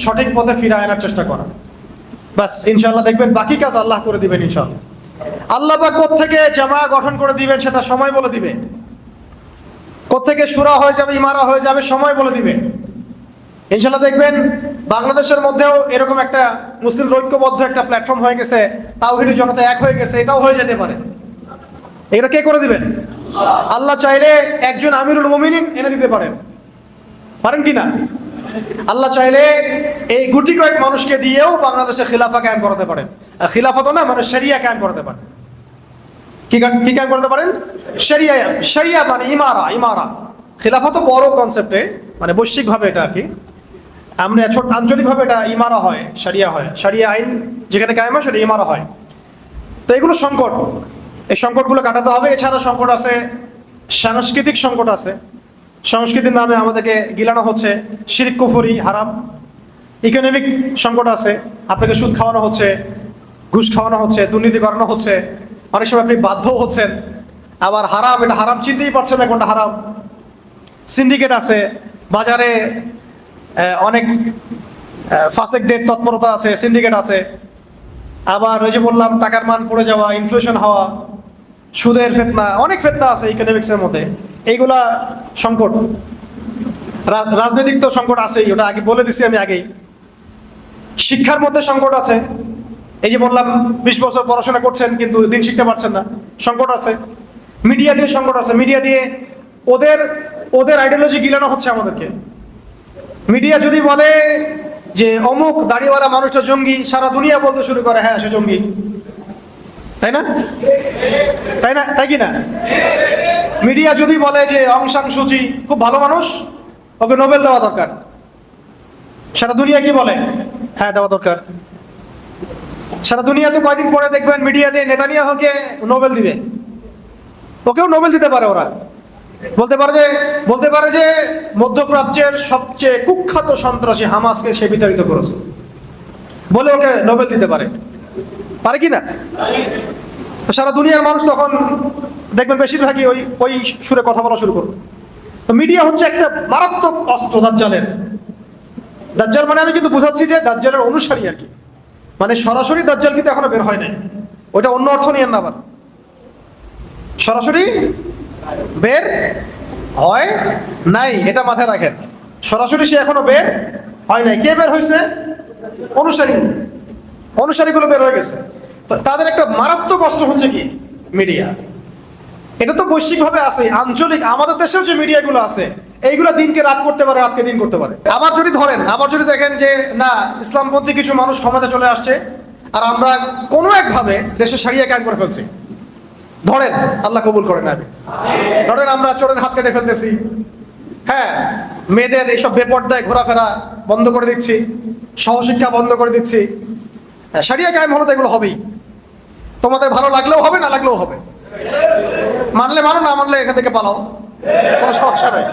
সঠিক পথে ফিরিয়ে আনার চেষ্টা করা। বাস, ইনশাল্লাহ দেখবেন বাকি কাজ আল্লাহ করে দিবেন ইনশাল্লাহ। আল্লাহ পাক কোত্থেকে জামা গঠন করে দিবেন সেটা সময় বলে দিবে, কোত্থেকে শুরা হয়ে যাবে, ইমারা হয়ে যাবে, সময় বলে দিবে। ইনশাল্লাহ দেখবেন বাংলাদেশের মধ্যেও এরকম একটা মুসলিম ঐক্যবদ্ধ একটা প্ল্যাটফর্ম হয়ে গেছে, তাওহীদের জনতা এক হয়ে গেছে, এটাও হয়ে যেতে পারে। এটা কে করে দিবেন? আল্লাহ চাইলে একজন আমিরুল মুমিনিন এনে দিতে পারেন, পারেন কি না? আল্লাহ চাইলে এই গুটি কয়েক মানুষকে দিয়েও বাংলাদেশে খিলাফা কায়েম করাতে পারেন। খিলাফত না, মানে শরিয়া কায়েম করাতে পারেন। কি কায়েম করতে পারেন? শরিয়া। শরিয়া মানে ইমারা। ইমারা খিলাফত বড় কনসেপ্টে, মানে বৈশ্বিকভাবে এটা আর কি। আমরা ছোট আঞ্চলিকভাবে এটা ইমারা হয়, শরিয়া হয়। শরিয়া আইন যেখানে কায়েম হয় সেটা ইমারা হয়। তো এগুলো সংকট, এই সংকটগুলো কাটাতে হবে। এছাড়া সংকট আছে, সাংস্কৃতিক সংকট আছে। সংস্কৃতির নামে আমাদেরকে গিলানো হচ্ছে, শিরক কুফরি হারাম। ইকোনমিক সংকট আছে, আপনাকে সুদ খাওয়ানো হচ্ছে, ঘুষ খাওয়ানো হচ্ছে, দুর্নীতি করানো হচ্ছে, অনেক সময় আপনি বাধ্যও হচ্ছেন। আবার হারাম, এটা হারাম চিনতেই পারছেন না কোনটা হারাম। সিন্ডিকেট আছে, বাজারে অনেক ফাসেকদের তৎপরতা আছে, সিন্ডিকেট আছে। আবার ওই যে বললাম টাকার মান পড়ে যাওয়া, ইনফ্লেশন হওয়া, সুদের ফিতনা, অনেক ফিতনা আছে ইকোনমিক্সের মধ্যে। এইগুলা সংকট। রাজনৈতিক তো সংকট আছেই, ওটা আগে বলে দিছি আমি আগেই। শিক্ষার মধ্যে সংকট আছে, এই যে বললাম 20 বছর পড়াশোনা করছেন কিন্তু দিন শিখতে পারছেন না, সংকট আছে। মিডিয়া দিয়ে সংকট আছে, মিডিয়া দিয়ে ওদের আইডিওলজি গিলানো হচ্ছে আমাদেরকে। মিডিয়া যদি বলে যে অমুক দাড়িওয়ালা মানুষটা জঙ্গি, সারা দুনিয়া বলতে শুরু করে হ্যাঁ সে জঙ্গি, তাই না? তাই না? তাই কি না? মিডিয়া যদি বলে যে অং সান সুচি খুব ভালো মানুষ, ওকে নোবেল দেওয়া দরকার, সারা দুনিয়া কি বলে? হ্যাঁ দেওয়া দরকার। সারা দুনিয়া তো কয়দিন পরে দেখবেন মিডিয়া দিয়ে নেতানিয়াহুকে নোবেল দিবে, ওকেও নোবেল দিতে পারে। ওরা বলতে পারে যে মধ্যপ্রাচ্যের সবচেয়ে কুখ্যাত সন্ত্রাসী হামাসকে সে বিতাড়িত করেছে, বলে ওকে নোবেল দিতে পারে। পারে কি না? সারা দুনিয়ার মানুষ তখন দেখবেন বেশিরভাগই ওই সুরে কথা বলা শুরু করবে। তো মিডিয়া হচ্ছে একটা মারাত্মক অস্ত্র দাজ্জালের। দাজ্জাল মানে আমি কিন্তু বুঝাচ্ছি যে দাজ্জালের অনুসারী আর কি, মানে সরাসরি দাজ্জাল কিন্তু এখনো বের হয় নাই, ওইটা অন্য অর্থ নিয়েন না। আবার সরাসরি বের হয় নাই, এটা মাথায় রাখেন। সরাসরি সে এখনো বের হয় নাই। কে বের হয়েছে? অনুসারীগুলো বের হয়ে গেছে। তো তাদের একটা মারাত্মক অস্ত্র হচ্ছে কি? মিডিয়া। এটা তো বৈশ্বিকভাবে আছে, আঞ্চলিক আমাদের দেশেও যে মিডিয়াগুলো আছে এইগুলো দিনকে রাত করতে পারে, রাতকে দিন করতে পারে। আবার যদি দেখেন যে না ইসলামপন্থী কিছু মানুষ ক্ষমতা চলে আসছে আর আমরা কোনো একভাবে দেশে সারিয়া কায়েম করে ফেলছি, ধরেন আল্লাহ কবুল করেন, ধরেন আমরা চোরের হাত কেটে ফেলতেছি, হ্যাঁ মেয়েদের এইসব বেপর্দায় ঘোরাফেরা বন্ধ করে দিচ্ছি, সহশিক্ষা বন্ধ করে দিচ্ছি, সারিয়া কায়েম হলে তো এগুলো হবেই। তোমাদের ভালো লাগলেও হবে, না লাগলেও হবে। মানলে মানো, না মানলে এখান থেকে পালাও, কোনো সমস্যা নেই।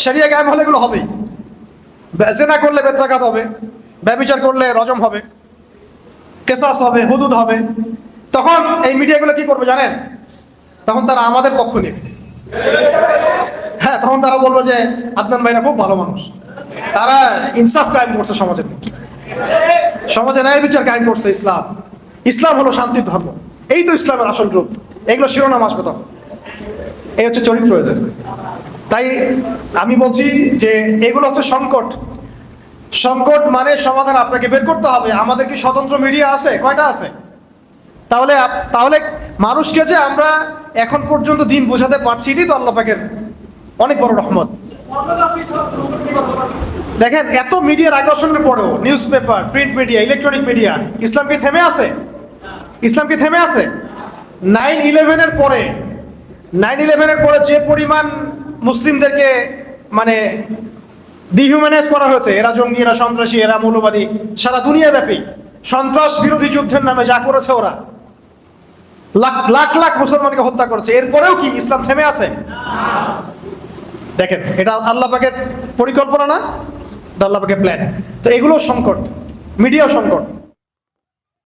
সারিয়া কায়েম হলে এগুলো হবেই। জেনা করলে বেত্রাঘাত হবে, ব্যভিচার করলে রজম হবে, কেসাস হবে, হুদুদ হবে। তখন এই মিডিয়াগুলো কি করবে জানেন? তখন তারা আমাদের পক্ষ নেবে। হ্যাঁ, তখন তারা বলবো যে আদনান ভাইরা খুব ভালো মানুষ, তারা ইনসাফ কায়েম করছে সমাজের মধ্যে, সমাজে ন্যায় বিচার কায়েম করছে। ইসলাম হলো শান্তির ধর্ম, এই তো ইসলামের আসল রূপ। এগুলো শিরোনাম আসবে তখন। এই হচ্ছে চরিত্র এদের। তাই আমি বলছি যে এগুলো হচ্ছে সংকট। সংকট মানে সমাধান আপনাকে বের করতে হবে। আমাদের কি স্বতন্ত্র মিডিয়া আছে? কয়টা আছে? তাহলে তাহলে মানুষকে যে আমরা এখন পর্যন্ত দিন বোঝাতে পারছি, এটাই তো আল্লাহ পাকের অনেক বড় রহমত। দেখেন, এত মিডিয়ার আকর্ষণের পরেও newspaper, print media, electronic media, ইসলাম কি থেমে আছে? ইসলাম কি থেমে আছে? 9/11-এর পরে 9/11-এর পরে যে পরিমাণ মুসলিমদেরকে মানে ডিহিউম্যানাইজ করা হয়েছে, এরা জঙ্গি, এরা সন্ত্রাসী, এরা মৌলবাদী, সারা দুনিয়াব্যাপী সন্ত্রাস বিরোধী যুদ্ধের নামে যা করেছে ওরা, লাখ লাখ লাখ মুসলমানকে হত্যা করেছে, এরপরেও কি ইসলাম থেমে আছে? দেখেন, এটা আল্লাহ পাকের পরিকল্পনা না, এটা আল্লাহ পাকের প্ল্যান। তো এগুলো সংকট, মিডিয়াও সংকট।